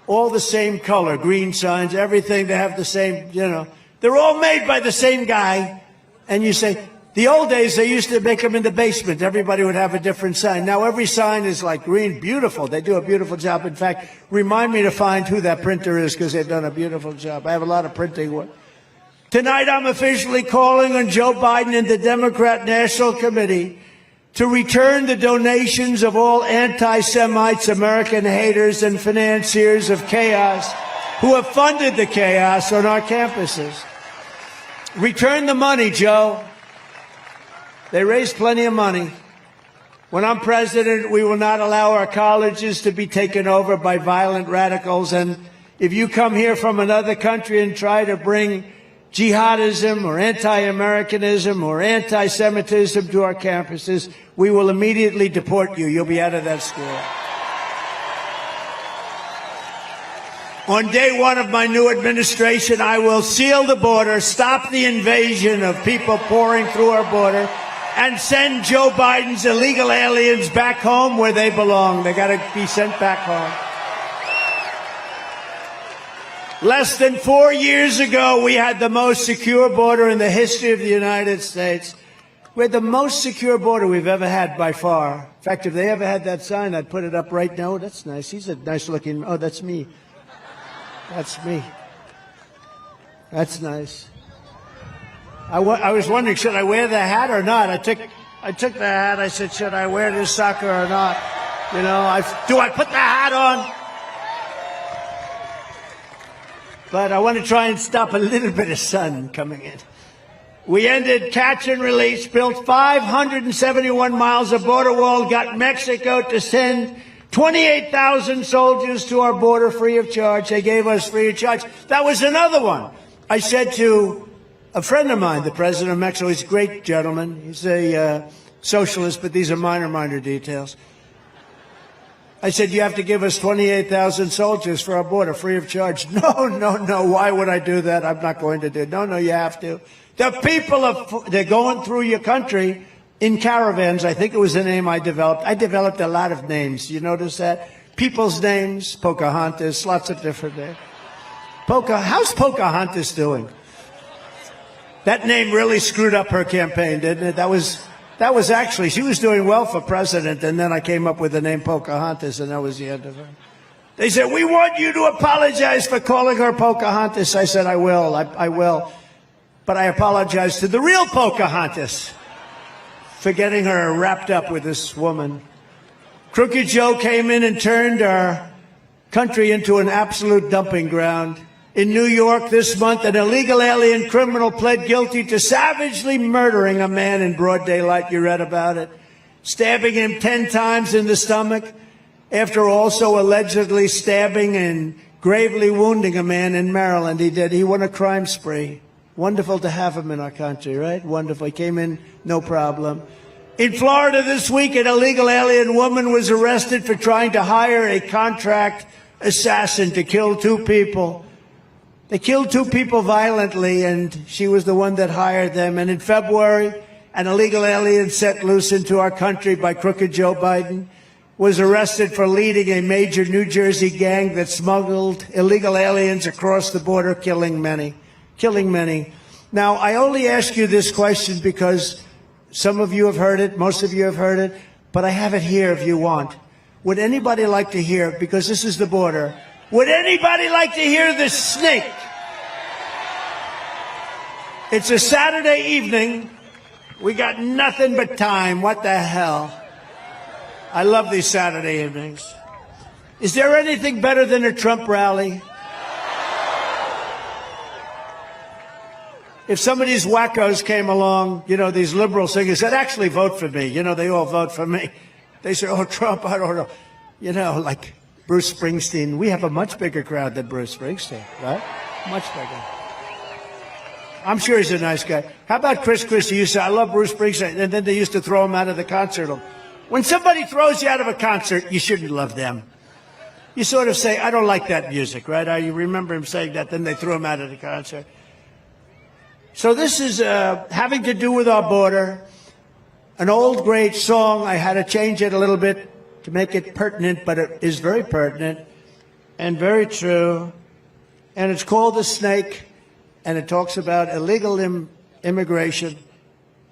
all the same color, green signs, everything, they have the same, you know, they're all made by the same guy. And you say, the old days, they used to make them in the basement. Everybody would have a different sign. Now every sign is like green, beautiful. They do a beautiful job. In fact, remind me to find who that printer is because they've done a beautiful job. I have a lot of printing work. Tonight, I'm officially calling on Joe Biden and the Democrat National Committee to return the donations of all anti-Semites, American haters, and financiers of chaos who have funded the chaos on our campuses. Return the money, Joe. They raised plenty of money. When I'm president, we will not allow our colleges to be taken over by violent radicals. And if you come here from another country and try to bring jihadism or anti-Americanism or anti-Semitism to our campuses, we will immediately deport you. You'll be out of that school. On day one of my new administration, I will seal the border, stop the invasion of people pouring through our border, and send Joe Biden's illegal aliens back home where they belong. They got to be sent back home. Less than 4 years ago, we had the most secure border in the history of the United States. We had the most secure border we've ever had by far. In fact, if they ever had that sign, I'd put it up right now. Oh, that's nice. He's a nice looking, oh, that's me. That's me. That's nice. I was wondering, should I wear the hat or not? I took the hat. I said, should I wear this sucker or not? You know, do I put the hat on? But I want to try and stop a little bit of sun coming in. We ended catch and release, built 571 miles of border wall, got Mexico to send 28,000 soldiers to our border free of charge. They gave us free of charge. That was another one. I said to a friend of mine, the president of Mexico, he's a great gentleman. He's a socialist, but these are minor details. I said, you have to give us 28,000 soldiers for our border free of charge. No. Why would I do that? I'm not going to do it. No, you have to. The people, they're going through your country in caravans. I think it was a name I developed. I developed a lot of names. You notice that? People's names, Pocahontas, lots of different names. How's Pocahontas doing? That name really screwed up her campaign, didn't it? That was actually, she was doing well for president, and then I came up with the name Pocahontas, and that was the end of her. They said, we want you to apologize for calling her Pocahontas. I said, I will. I will. But I apologize to the real Pocahontas for getting her wrapped up with this woman. Crooked Joe came in and turned our country into an absolute dumping ground. In New York this month, an illegal alien criminal pled guilty to savagely murdering a man in broad daylight. You read about it. Stabbing him 10 times in the stomach, after also allegedly stabbing and gravely wounding a man in Maryland. He won a crime spree. Wonderful to have him in our country, right? Wonderful. He came in, no problem. In Florida this week, an illegal alien woman was arrested for trying to hire a contract assassin to kill 2 people. They killed 2 people violently, and she was the one that hired them. And in February, an illegal alien set loose into our country by Crooked Joe Biden was arrested for leading a major New Jersey gang that smuggled illegal aliens across the border, killing many. Now, I only ask you this question because some of you have heard it, most of you have heard it, but I have it here if you want. Would anybody like to hear it? Because this is the border. Would anybody like to hear the snake? It's a Saturday evening. We got nothing but time. What the hell? I love these Saturday evenings. Is there anything better than a Trump rally? If some of these wackos came along, you know, these liberal singers said, actually vote for me. You know, they all vote for me. They say, oh, Trump, I don't know. You know, like Bruce Springsteen. We have a much bigger crowd than Bruce Springsteen, right? Much bigger. I'm sure he's a nice guy. How about Chris Christie? You say, I love Bruce Springsteen. And then they used to throw him out of the concert. When somebody throws you out of a concert, you shouldn't love them. You sort of say, I don't like that music, right? You remember him saying that, then they threw him out of the concert. So this is having to do with our border. An old great song. I had to change it a little bit to make it pertinent, but it is very pertinent and very true. And it's called The Snake, and it talks about illegal immigration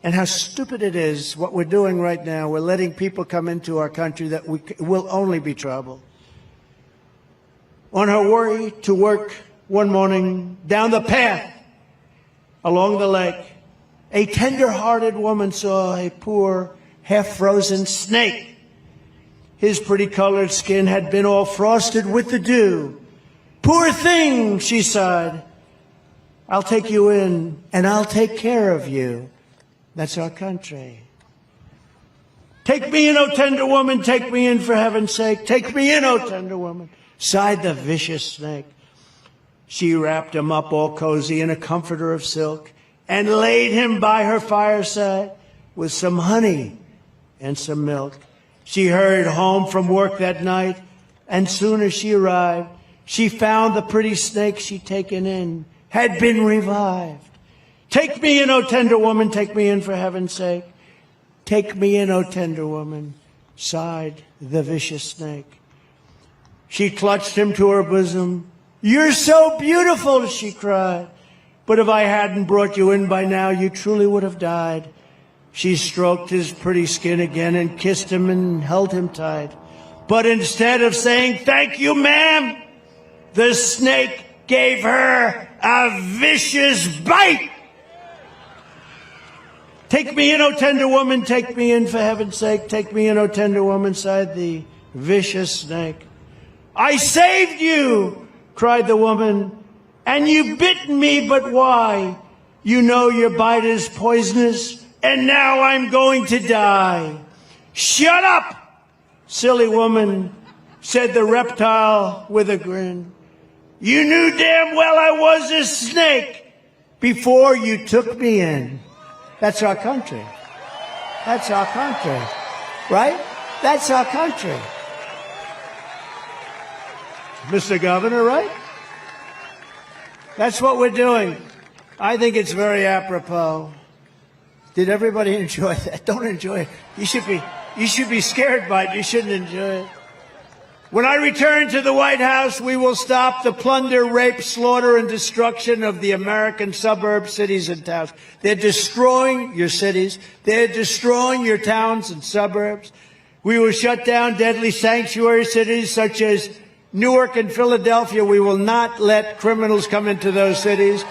and how stupid it is what we're doing right now. We're letting people come into our country that will only be trouble. On her way to work one morning, down the path along the lake, a tender-hearted woman saw a poor, half-frozen snake. His pretty colored skin had been all frosted with the dew. Poor thing, she sighed. I'll take you in, and I'll take care of you. That's our country. Take me in, O tender woman, take me in for heaven's sake. Take me in, O tender woman, sighed the vicious snake. She wrapped him up all cozy in a comforter of silk and laid him by her fireside with some honey and some milk. She hurried home from work that night, and soon as she arrived, she found the pretty snake she'd taken in had been revived. Take me in, O tender woman, take me in for heaven's sake. Take me in, O tender woman, sighed the vicious snake. She clutched him to her bosom. You're so beautiful, she cried. But if I hadn't brought you in by now, you truly would have died. She stroked his pretty skin again and kissed him and held him tight. But instead of saying, thank you, ma'am, the snake gave her a vicious bite. Take me in, O tender woman, take me in for heaven's sake. Take me in, O tender woman, sighed the vicious snake. I saved you, cried the woman, and you bit me, but why? You know your bite is poisonous, and now I'm going to die. Shut up, silly woman, said the reptile with a grin. You knew damn well I was a snake before you took me in. That's our country. That's our country. Right? That's our country. Mr. Governor, right? That's what we're doing. I think it's very apropos. Did everybody enjoy that? Don't enjoy it. You should be scared by it. You shouldn't enjoy it. When I return to the White House, we will stop the plunder, rape, slaughter, and destruction of the American suburbs, cities, and towns. They're destroying your cities. They're destroying your towns and suburbs. We will shut down deadly sanctuary cities such as Newark and Philadelphia. We will not let criminals come into those cities.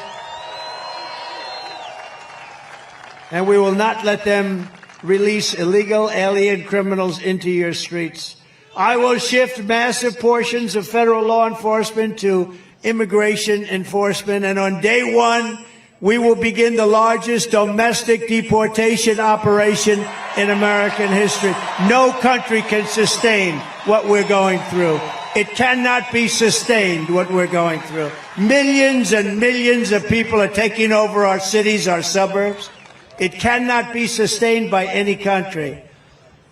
And we will not let them release illegal alien criminals into your streets. I will shift massive portions of federal law enforcement to immigration enforcement, and on day one, we will begin the largest domestic deportation operation in American history. No country can sustain what we're going through. It cannot be sustained, what we're going through. Millions and millions of people are taking over our cities, our suburbs. It cannot be sustained by any country.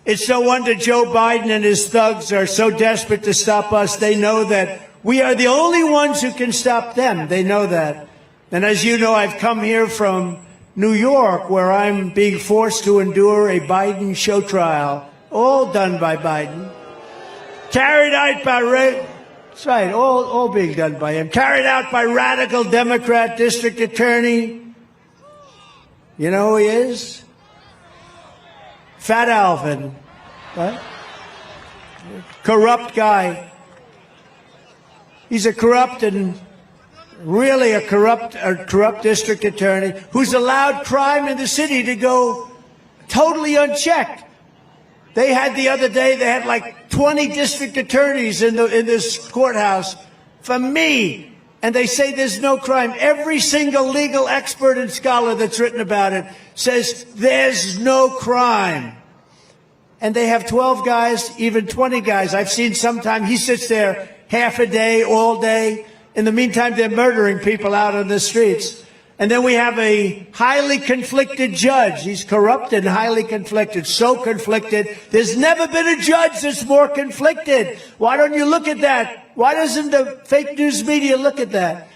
It's no wonder Joe Biden and his thugs are so desperate to stop us. They know that we are the only ones who can stop them. They know that. And as you know, I've come here from New York, where I'm being forced to endure a Biden show trial, all done by Biden. Carried out by, that's right, all being done by him. Carried out by radical Democrat district attorney. You know who he is? Fat Alvin, right? Corrupt guy. He's a corrupt and really a corrupt district attorney who's allowed crime in the city to go totally unchecked. They had the other day, they had like 20 district attorneys in this courthouse for me. And they say there's no crime. Every single legal expert and scholar that's written about it says there's no crime. And they have 12 guys, even 20 guys. I've seen sometime he sits there half a day, all day. In the meantime, they're murdering people out on the streets. And then we have a highly conflicted judge. He's corrupt and highly conflicted, so conflicted. There's never been a judge that's more conflicted. Why don't you look at that? Why doesn't the fake news media look at that?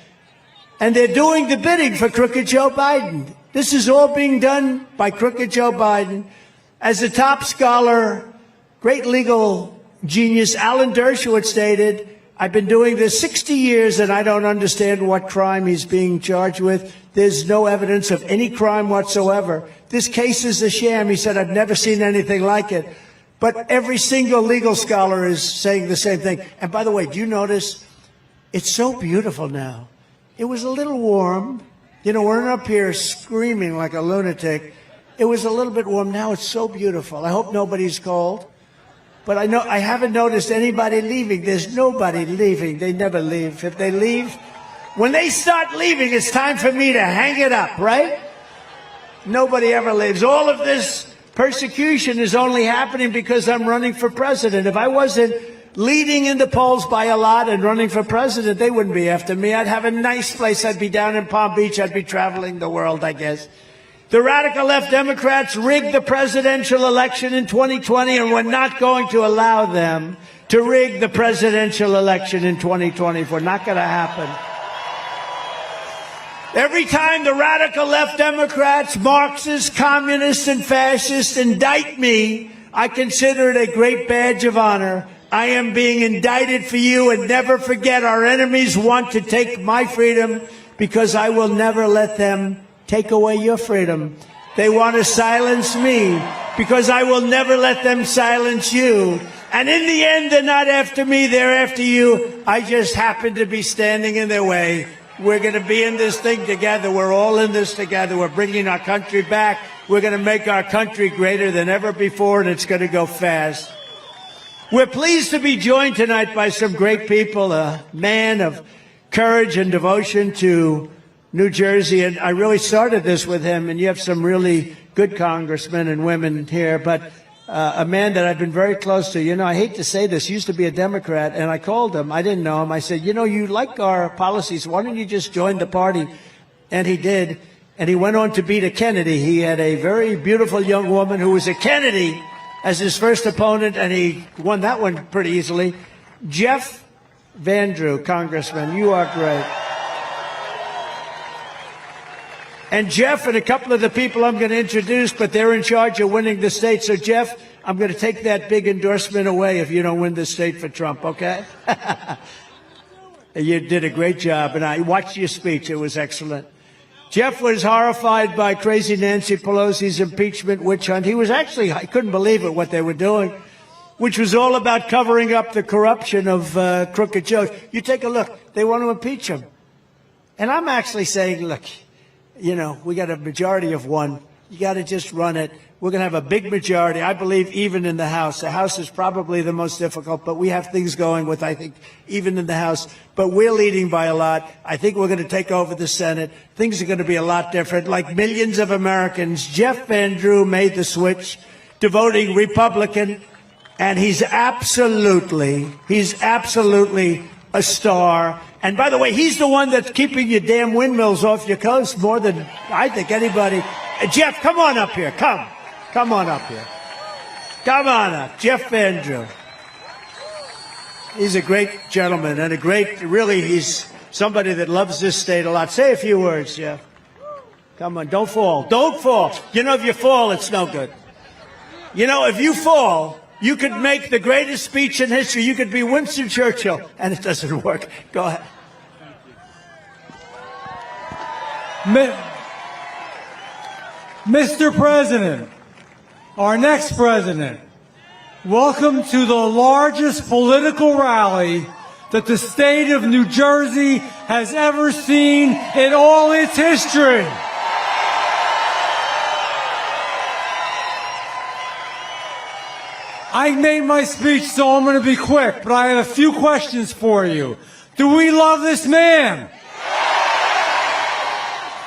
And they're doing the bidding for crooked Joe Biden. This is all being done by crooked Joe Biden. As a top scholar, great legal genius, Alan Dershowitz stated, I've been doing this 60 years and I don't understand what crime he's being charged with. There's no evidence of any crime whatsoever. This case is a sham. He said, I've never seen anything like it. But every single legal scholar is saying the same thing. And by the way, do you notice it's so beautiful now? It was a little warm You know, we're up here screaming like a lunatic. It was a little bit warm. Now it's so beautiful. I hope nobody's cold. But I haven't noticed anybody leaving. There's nobody leaving. They never leave. If they leave, when they start leaving, it's time for me to hang it up, right? Nobody ever leaves. All of this persecution is only happening because I'm running for president. If I wasn't leading in the polls by a lot and running for president, they wouldn't be after me. I'd have a nice place. I'd be down in Palm Beach. I'd be traveling the world, I guess. The radical left Democrats rigged the presidential election in 2020, and we're not going to allow them to rig the presidential election in 2024. Not going to happen. Every time the radical left Democrats, Marxists, communists, and fascists indict me, I consider it a great badge of honor. I am being indicted for you, and never forget, our enemies want to take my freedom because I will never let them take away your freedom. They want to silence me because I will never let them silence you. And in the end, they're not after me, they're after you. I just happen to be standing in their way. We're going to be in this thing together. We're all in this together. We're bringing our country back. We're going to make our country greater than ever before, and it's going to go fast. We're pleased to be joined tonight by some great people, a man of courage and devotion to New Jersey, and I really started this with him, and you have some really good congressmen and women here, but a man that I've been very close to. You know, I hate to say this, used to be a Democrat, and I called him. I didn't know him. I said, you know, you like our policies. Why don't you just join the party? And he did, and he went on to beat a Kennedy. He had a very beautiful young woman who was a Kennedy as his first opponent, and he won that one pretty easily. Jeff Van Drew, Congressman, you are great. And Jeff and a couple of the people I'm going to introduce, but they're in charge of winning the state. So, Jeff, I'm going to take that big endorsement away if you don't win the state for Trump, okay? You did a great job, and I watched your speech. It was excellent. Jeff was horrified by crazy Nancy Pelosi's impeachment witch hunt. He was actually, I couldn't believe it, what they were doing, which was all about covering up the corruption of crooked Joe. You take a look. They want to impeach him. And I'm actually saying, look, you know, we got a majority of one. You got to just run it. We're going to have a big majority. I believe even in the House. The House is probably the most difficult, but we have things going with, I think, even in the House. But we're leading by a lot. I think we're going to take over the Senate. Things are going to be a lot different. Like millions of Americans, Jeff Van Drew made the switch to voting Republican, and he's absolutely a star. And by the way, he's the one that's keeping your damn windmills off your coast more than I think anybody. Jeff, come on up here. Come on up here. Come on up. Jeff Van Drew. He's a great gentleman and he's somebody that loves this state a lot. Say a few words, Jeff. Come on, don't fall. Don't fall. You know, if you fall, it's no good. You know, if you fall, you could make the greatest speech in history. You could be Winston Churchill, and it doesn't work. Go ahead. Mr. President, our next president, welcome to the largest political rally that the state of New Jersey has ever seen in all its history. I made my speech, so I'm going to be quick, but I have a few questions for you. Do we love this man?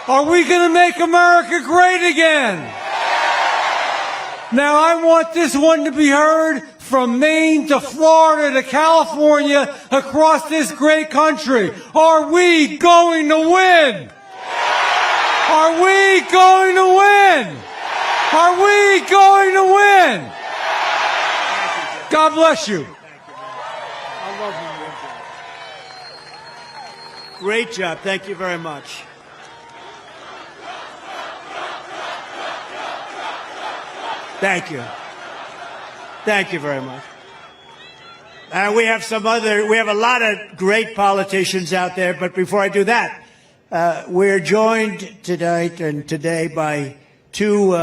Are we going to make America great again? Now, I want this one to be heard from Maine to Florida to California, across this great country. Are we going to win? Are we going to win? Are we going to win? God bless you. I love you. Great job. Thank you very much. Thank you. Thank you very much. We have a lot of great politicians out there, but before I do that, we're joined tonight and today by two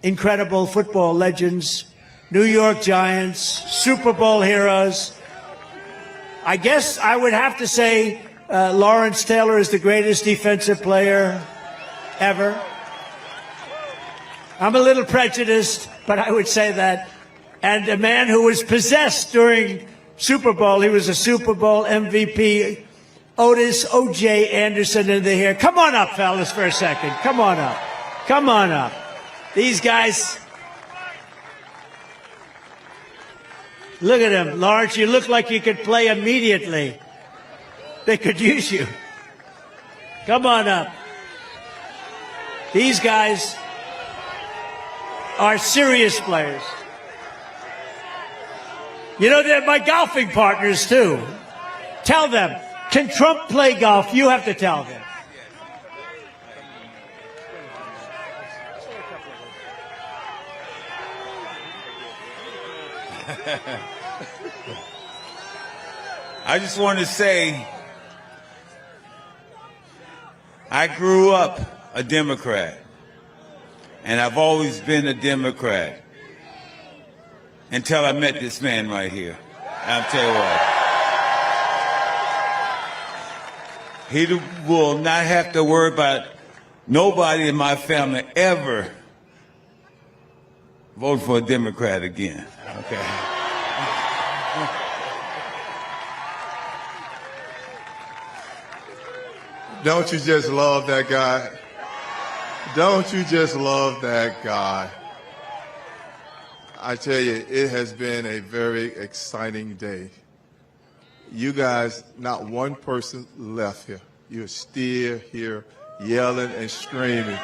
incredible football legends, New York Giants, Super Bowl heroes. I guess I would have to say Lawrence Taylor is the greatest defensive player ever. I'm a little prejudiced, but I would say that. And a man who was possessed during Super Bowl. He was a Super Bowl MVP. Otis O.J. Anderson in the here. Come on up, fellas, for a second. Come on up. Come on up. These guys. Look at him. Lawrence, you look like you could play immediately. They could use you. Come on up. These guys are serious players. You know, they're my golfing partners, too. Tell them, can Trump play golf? You have to tell them. I just want to say, I grew up a Democrat, and I've always been a Democrat until I met this man right here. I'll tell you what. He will not have to worry about nobody in my family ever vote for a Democrat again. Okay. Don't you just love that guy? Don't you just love that guy? I tell you, it has been a very exciting day. You guys, not one person left here. You're still here yelling and screaming.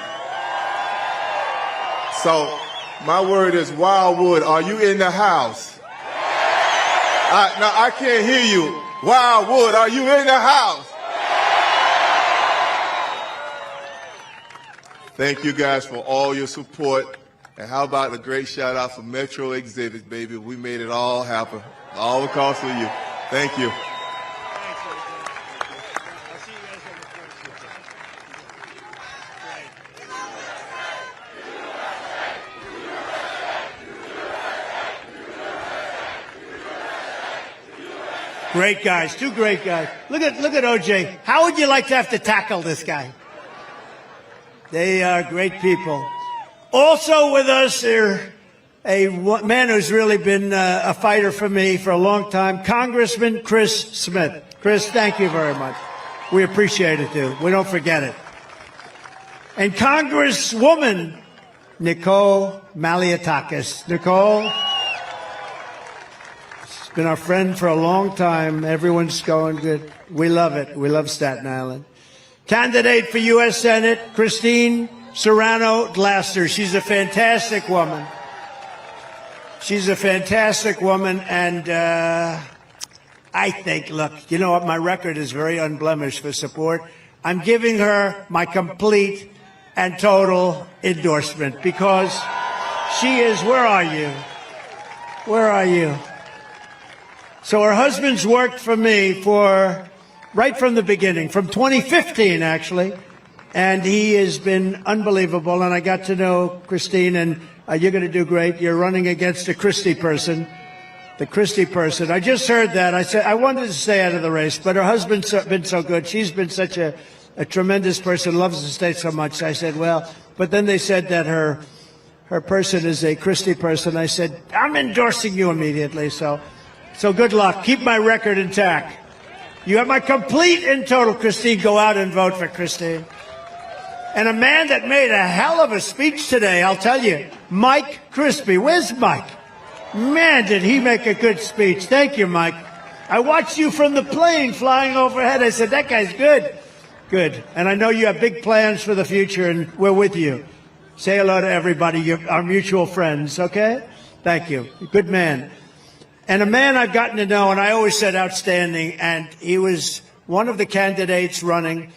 So my word is, Wildwood, are you in the house? No, I can't hear you. Wildwood, are you in the house? Thank you guys for all your support. And how about a great shout out for Metro Exhibit, baby? We made it all happen, all because of you. Thank you. Great guys, two great guys. Look at OJ. How would you like to have to tackle this guy? They are great people. Also with us here, a man who's really been a fighter for me for a long time, Congressman Chris Smith. Chris, thank you very much. We appreciate it, too. We don't forget it. And Congresswoman Nicole Malliotakis. Nicole, she's been our friend for a long time. Everyone's going good. We love it. We love Staten Island. Candidate for U.S. Senate, Christine Serrano Glasser. She's a fantastic woman. She's a fantastic woman, and I think, look, you know what? My record is very unblemished for support. I'm giving her my complete and total endorsement because she is, where are you? Where are you? So her husband's worked for me for right from the beginning, from 2015, actually. And he has been unbelievable. And I got to know Christine, and you're going to do great. You're running against a Christie person. The Christie person. I just heard that. I said, I wanted to stay out of the race, but her husband's been so good. She's been such a tremendous person, loves the state so much. I said, well, but then they said that her person is a Christie person. I said, I'm endorsing you immediately. So good luck. Keep my record intact. You have my complete and total, Christine. Go out and vote for Christine. And a man that made a hell of a speech today, I'll tell you, Mike Crispy. Where's Mike? Man, did he make a good speech. Thank you, Mike. I watched you from the plane flying overhead. I said, that guy's good. Good. And I know you have big plans for the future, and we're with you. Say hello to everybody, our mutual friends, okay? Thank you. Good man. And a man I've gotten to know, and I always said outstanding, and he was one of the candidates running.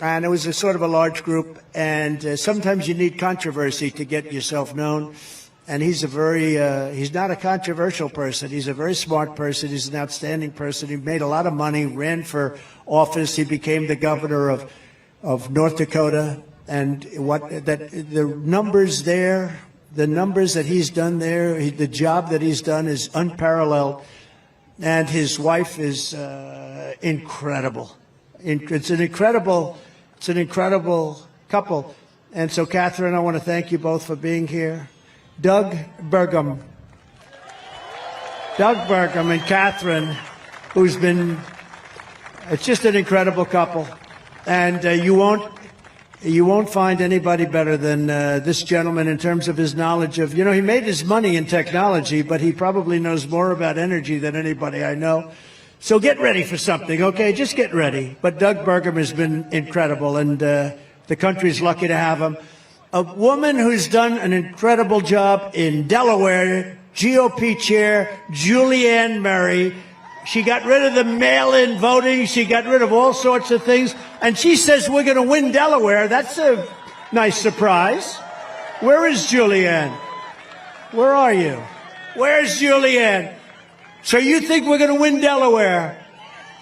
And it was a sort of a large group, and sometimes you need controversy to get yourself known. And he's he's not a controversial person. He's a very smart person. He's an outstanding person. He made a lot of money, ran for office. He became the governor of North Dakota. And the numbers there, the numbers that he's done there, the job that he's done is unparalleled. And his wife is incredible. It's an incredible couple. And so, Catherine, I want to thank you both for being here. Doug Burgum. Doug Burgum and Catherine, who's been, it's just an incredible couple. And you won't find anybody better than this gentleman in terms of his knowledge of, he made his money in technology, but he probably knows more about energy than anybody I know. So get ready for something, okay? Just get ready. But Doug Burgum has been incredible, and the country's lucky to have him. A woman who's done an incredible job in Delaware, GOP chair, Julianne Murray. She got rid of the mail-in voting. She got rid of all sorts of things. And she says we're going to win Delaware. That's a nice surprise. Where is Julianne? Where are you? Where's Julianne? So you think we're going to win Delaware?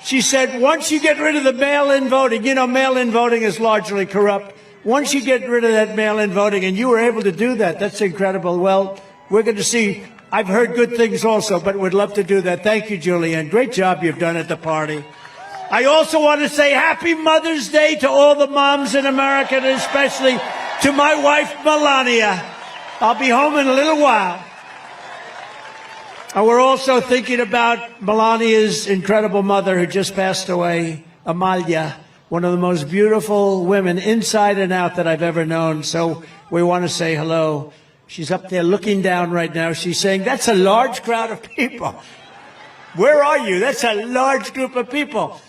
She said once you get rid of the mail-in voting, mail-in voting is largely corrupt. Once you get rid of that mail-in voting, and you were able to do that, that's incredible. Well, we're going to see. I've heard good things also, but would love to do that. Thank you, Julianne. Great job you've done at the party. I also want to say Happy Mother's Day to all the moms in America, and especially to my wife, Melania. I'll be home in a little while. And we're also thinking about Melania's incredible mother who just passed away, Amalia, one of the most beautiful women inside and out that I've ever known. So we want to say hello. She's up there looking down right now. She's saying, that's a large crowd of people. Where are you? That's a large group of people.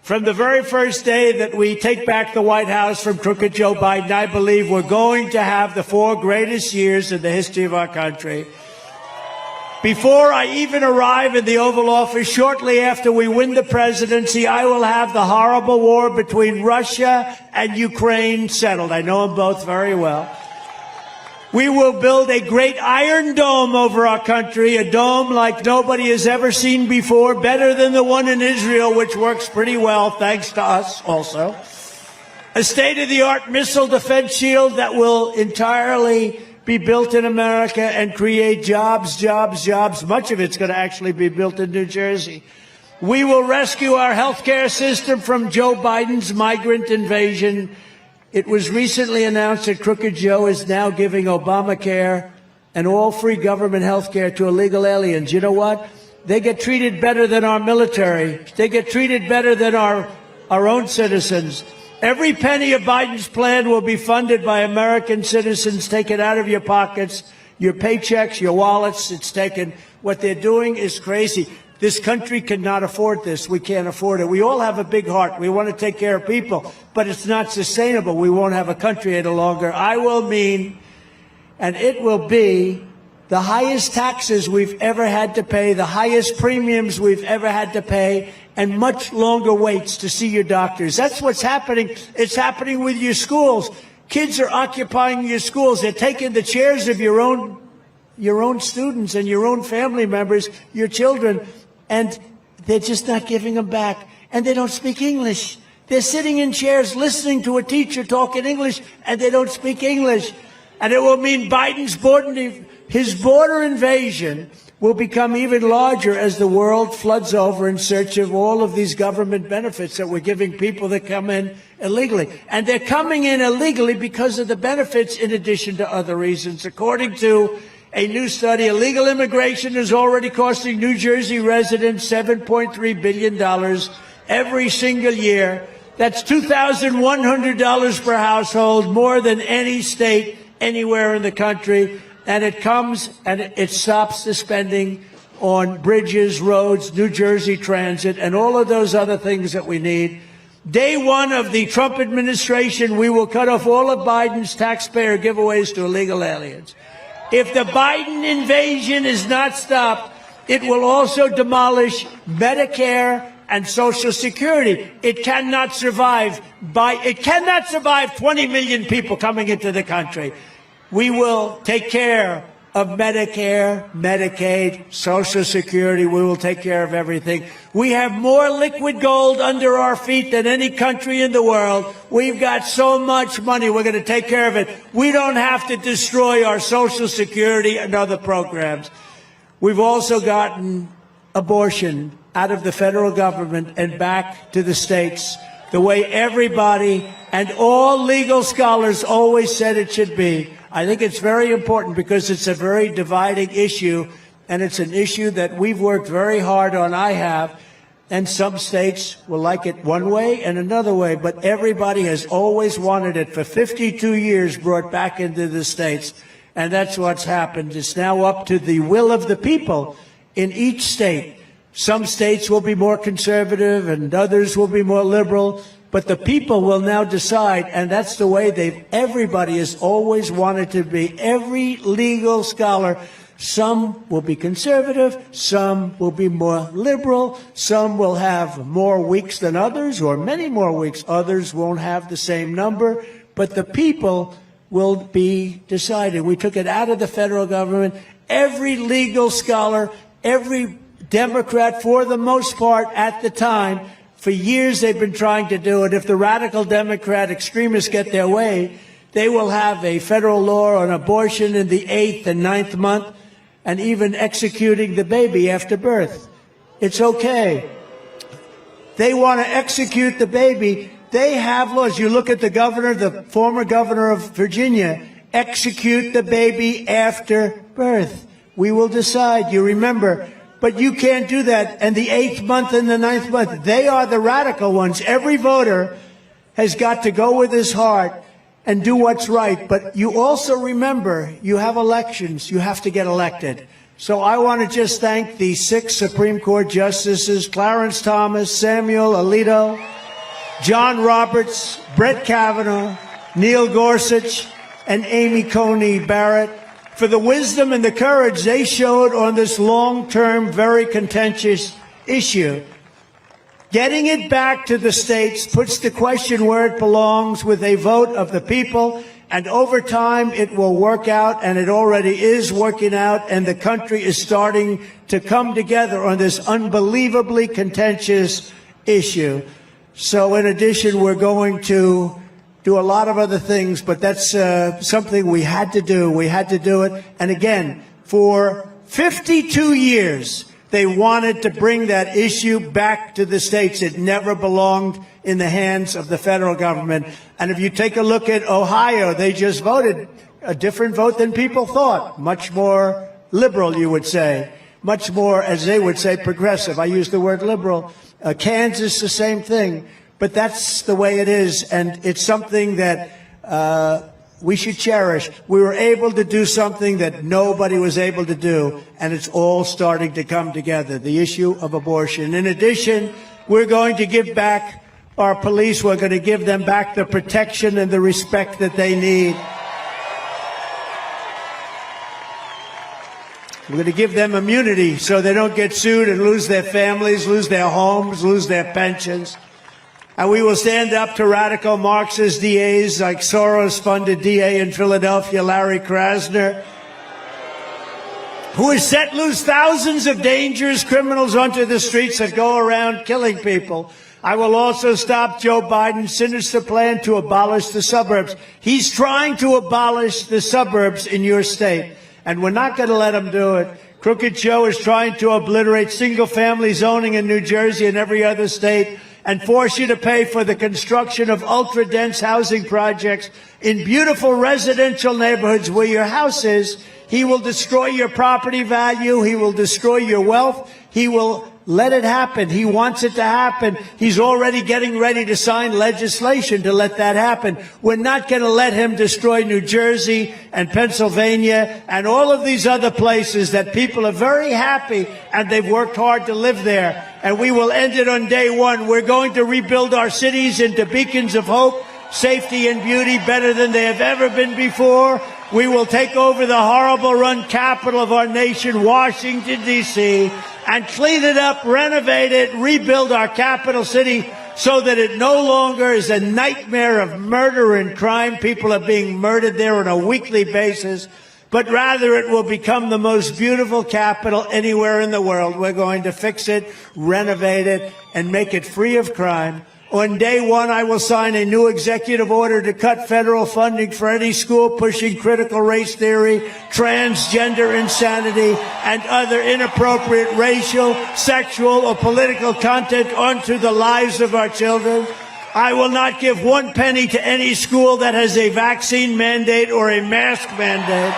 From the very first day that we take back the White House from crooked Joe Biden, I believe we're going to have the 4 greatest years in the history of our country. Before I even arrive in the Oval Office, shortly after we win the presidency, I will have the horrible war between Russia and Ukraine settled. I know them both very well. We will build a great iron dome over our country, a dome like nobody has ever seen before, better than the one in Israel, which works pretty well, thanks to us also. A state-of-the-art missile defense shield that will entirely be built in America and create jobs, jobs, jobs. Much of it's going to actually be built in New Jersey. We will rescue our health care system from Joe Biden's migrant invasion. It was recently announced that Crooked Joe is now giving Obamacare and all free government health care to illegal aliens. You know what? They get treated better than our military. They get treated better than our own citizens. Every penny of Biden's plan will be funded by American citizens, taken out of your pockets, your paychecks, your wallets. It's taken. What they're doing is crazy. This country cannot afford this. We can't afford it. We all have a big heart. We want to take care of people, but it's not sustainable. We won't have a country any longer. I will mean, and it will be, the highest taxes we've ever had to pay, the highest premiums we've ever had to pay, and much longer waits to see your doctors. That's what's happening. It's happening with your schools. Kids are occupying your schools. They're taking the chairs of your own students and your own family members, your children, and they're just not giving them back. And they don't speak English. They're sitting in chairs listening to a teacher talk in English, and they don't speak English. And it will mean Biden's border invasion will become even larger as the world floods over in search of all of these government benefits that we're giving people that come in illegally. And they're coming in illegally because of the benefits in addition to other reasons. According to a new study, illegal immigration is already costing New Jersey residents $7.3 billion every single year. That's $2,100 per household, more than any state anywhere in the country. And it comes and it stops the spending on bridges, roads, New Jersey Transit, and all of those other things that we need. Day one of the Trump administration, we will cut off all of Biden's taxpayer giveaways to illegal aliens. If the Biden invasion is not stopped, it will also demolish Medicare and Social Security. It cannot survive 20 million people coming into the country. We will take care of Medicare, Medicaid, Social Security. We will take care of everything. We have more liquid gold under our feet than any country in the world. We've got so much money. We're going to take care of it. We don't have to destroy our Social Security and other programs. We've also gotten abortion out of the federal government and back to the states. the way everybody and all legal scholars always said it should be. I think it's very important because it's a very dividing issue, and it's an issue that we've worked very hard on. I have. And some states will like it one way and another way, but everybody has always wanted it for 52 years brought back into the states. And that's what's happened. It's now up to the will of the people in each state. Some states will be more conservative and others will be more liberal, but the people will now decide, and that's the way everybody has always wanted to be. Every legal scholar, some will be conservative, some will be more liberal, some will have more weeks than others, or many more weeks. Others won't have the same number, but the people will be decided. We took it out of the federal government. Every legal scholar, every Democrat, for the most part at the time, for years they've been trying to do it. If the radical Democrat extremists get their way, they will have a federal law on abortion in the 8th and 9th month, and even executing the baby after birth. It's okay. They want to execute the baby. They have laws. You look at the governor, the former governor of Virginia, execute the baby after birth. We will decide, you remember. But you can't do that. And the 8th month and the 9th month, they are the radical ones. Every voter has got to go with his heart and do what's right. But you also remember, you have elections. You have to get elected. So I want to just thank the 6 Supreme Court justices, Clarence Thomas, Samuel Alito, John Roberts, Brett Kavanaugh, Neil Gorsuch, and Amy Coney Barrett for the wisdom and the courage they showed on this long-term, very contentious issue. Getting it back to the states puts the question where it belongs with a vote of the people, and over time it will work out, and it already is working out, and the country is starting to come together on this unbelievably contentious issue. So in addition, we're going to do a lot of other things, but that's something we had to do. We had to do it. And again, for 52 years, they wanted to bring that issue back to the states. It never belonged in the hands of the federal government. And if you take a look at Ohio, they just voted a different vote than people thought. Much more liberal, you would say. Much more, as they would say, progressive. I use the word liberal. Kansas, the same thing. But that's the way it is. And it's something that we should cherish. We were able to do something that nobody was able to do, and it's all starting to come together, the issue of abortion. In addition, we're going to give back our police. We're going to give them back the protection and the respect that they need. We're going to give them immunity so they don't get sued and lose their families, lose their homes, lose their pensions. And we will stand up to radical Marxist DAs like Soros-funded DA in Philadelphia, Larry Krasner, who has set loose thousands of dangerous criminals onto the streets that go around killing people. I will also stop Joe Biden's sinister plan to abolish the suburbs. He's trying to abolish the suburbs in your state, and we're not going to let him do it. Crooked Joe is trying to obliterate single-family zoning in New Jersey and every other state, and force you to pay for the construction of ultra-dense housing projects in beautiful residential neighborhoods where your house is. He will destroy your property value. He will destroy your wealth. He will let it happen. He wants it to happen. He's already getting ready to sign legislation to let that happen. We're not going to let him destroy New Jersey and Pennsylvania and all of these other places that people are very happy and they've worked hard to live there. And we will end it on day one. We're going to rebuild our cities into beacons of hope, safety, and beauty better than they have ever been before. We will take over the horrible run capital of our nation, Washington, D.C., and clean it up, renovate it, rebuild our capital city so that it no longer is a nightmare of murder and crime. People are being murdered there on a weekly basis, but rather it will become the most beautiful capital anywhere in the world. We're going to fix it, renovate it, and make it free of crime. On day one, I will sign a new executive order to cut federal funding for any school pushing critical race theory, transgender insanity, and other inappropriate racial, sexual, or political content onto the lives of our children. I will not give 1 penny to any school that has a vaccine mandate or a mask mandate.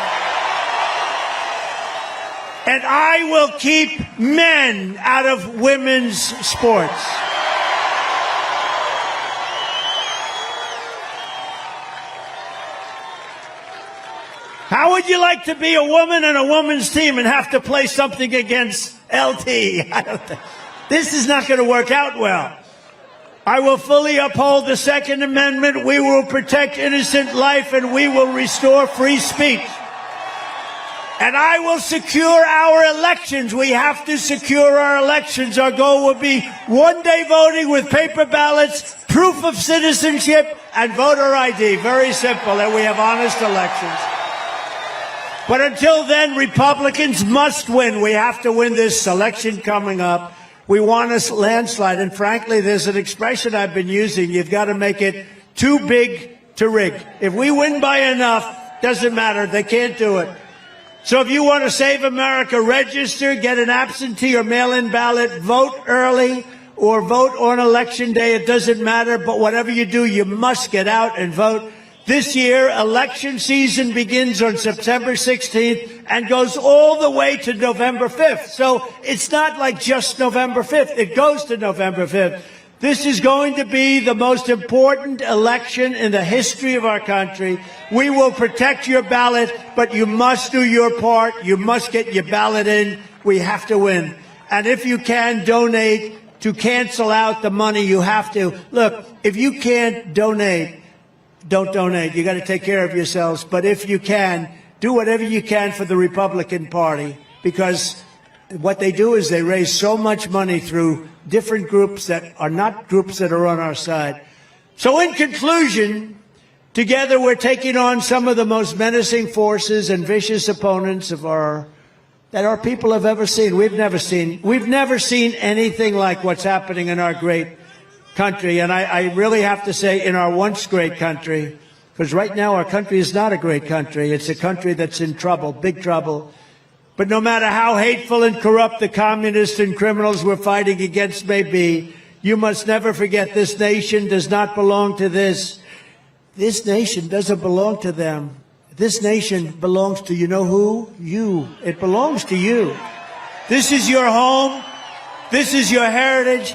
And I will keep men out of women's sports. How would you like to be a woman in a woman's team and have to play something against LT? This is not going to work out well. I will fully uphold the Second Amendment. We will protect innocent life, and we will restore free speech. And I will secure our elections. We have to secure our elections. Our goal will be one-day voting with paper ballots, proof of citizenship, and voter ID. Very simple, and we have honest elections. But until then, Republicans must win. We have to win this election coming up. We want a landslide. And frankly, there's an expression I've been using. You've got to make it too big to rig. If we win by enough, doesn't matter. They can't do it. So if you want to save America, register, get an absentee or mail-in ballot, vote early or vote on election day. It doesn't matter. But whatever you do, you must get out and vote. This year, election season begins on September 16th and goes all the way to November 5th. So it's not like just November 5th. It goes to November 5th. This is going to be the most important election in the history of our country. We will protect your ballot, but you must do your part. You must get your ballot in. We have to win. And if you can, donate to cancel out the money. You have to. Look, if you can't donate, don't donate. You got to take care of yourselves. But if you can, do whatever you can for the Republican Party, because what they do is they raise so much money through different groups that are not groups that are on our side. So in conclusion, together we're taking on some of the most menacing forces and vicious opponents that our people have ever seen. We've never seen anything like what's happening in our great country. And I really have to say, in our once great country, because right now our country is not a great country. It's a country that's in trouble, big trouble. But no matter how hateful and corrupt the communists and criminals we're fighting against may be, you must never forget this nation does not belong to this. This nation doesn't belong to them. This nation belongs to, you know who? You. It belongs to you. This is your home. This is your heritage.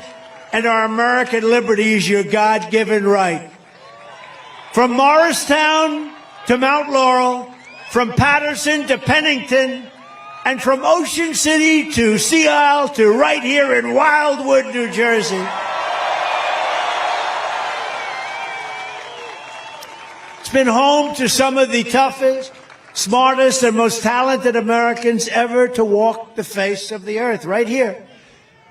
And our American liberty is your God-given right. From Morristown to Mount Laurel, from Patterson to Pennington, and from Ocean City to Sea Isle to right here in Wildwood, New Jersey. It's been home to some of the toughest, smartest, and most talented Americans ever to walk the face of the earth, right here.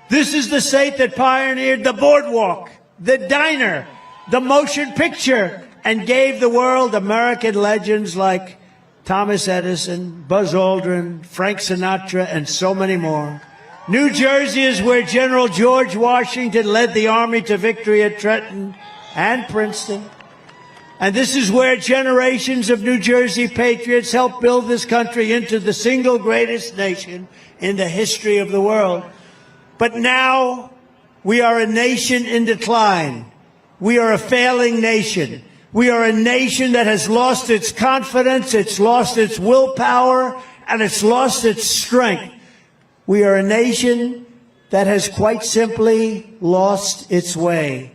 This is the state that pioneered the boardwalk, the diner, the motion picture, and gave the world American legends like Thomas Edison, Buzz Aldrin, Frank Sinatra, and so many more. New Jersey is where General George Washington led the army to victory at Trenton and Princeton. And this is where generations of New Jersey patriots helped build this country into the single greatest nation in the history of the world. But now we are a nation in decline. We are a failing nation. We are a nation that has lost its confidence, it's lost its willpower, and it's lost its strength. We are a nation that has quite simply lost its way.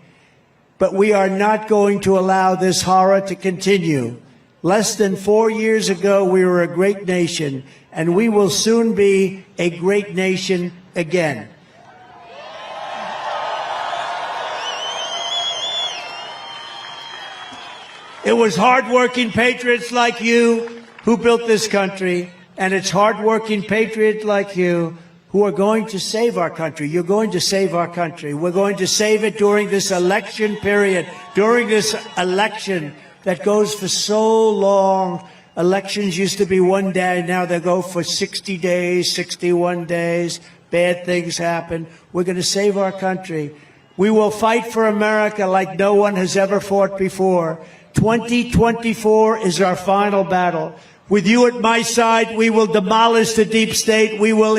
But we are not going to allow this horror to continue. Less than 4 years ago, we were a great nation, and we will soon be a great nation again. It was hardworking patriots like you who built this country, and it's hardworking patriots like you who are going to save our country. You're going to save our country. We're going to save it during this election period, during this election that goes for so long. Elections used to be one day. Now they go for 60 days, 61 days. Bad things happen. We're going to save our country. We will fight for America like no one has ever fought before. 2024 is our final battle. With you at my side, we will demolish the deep state. We will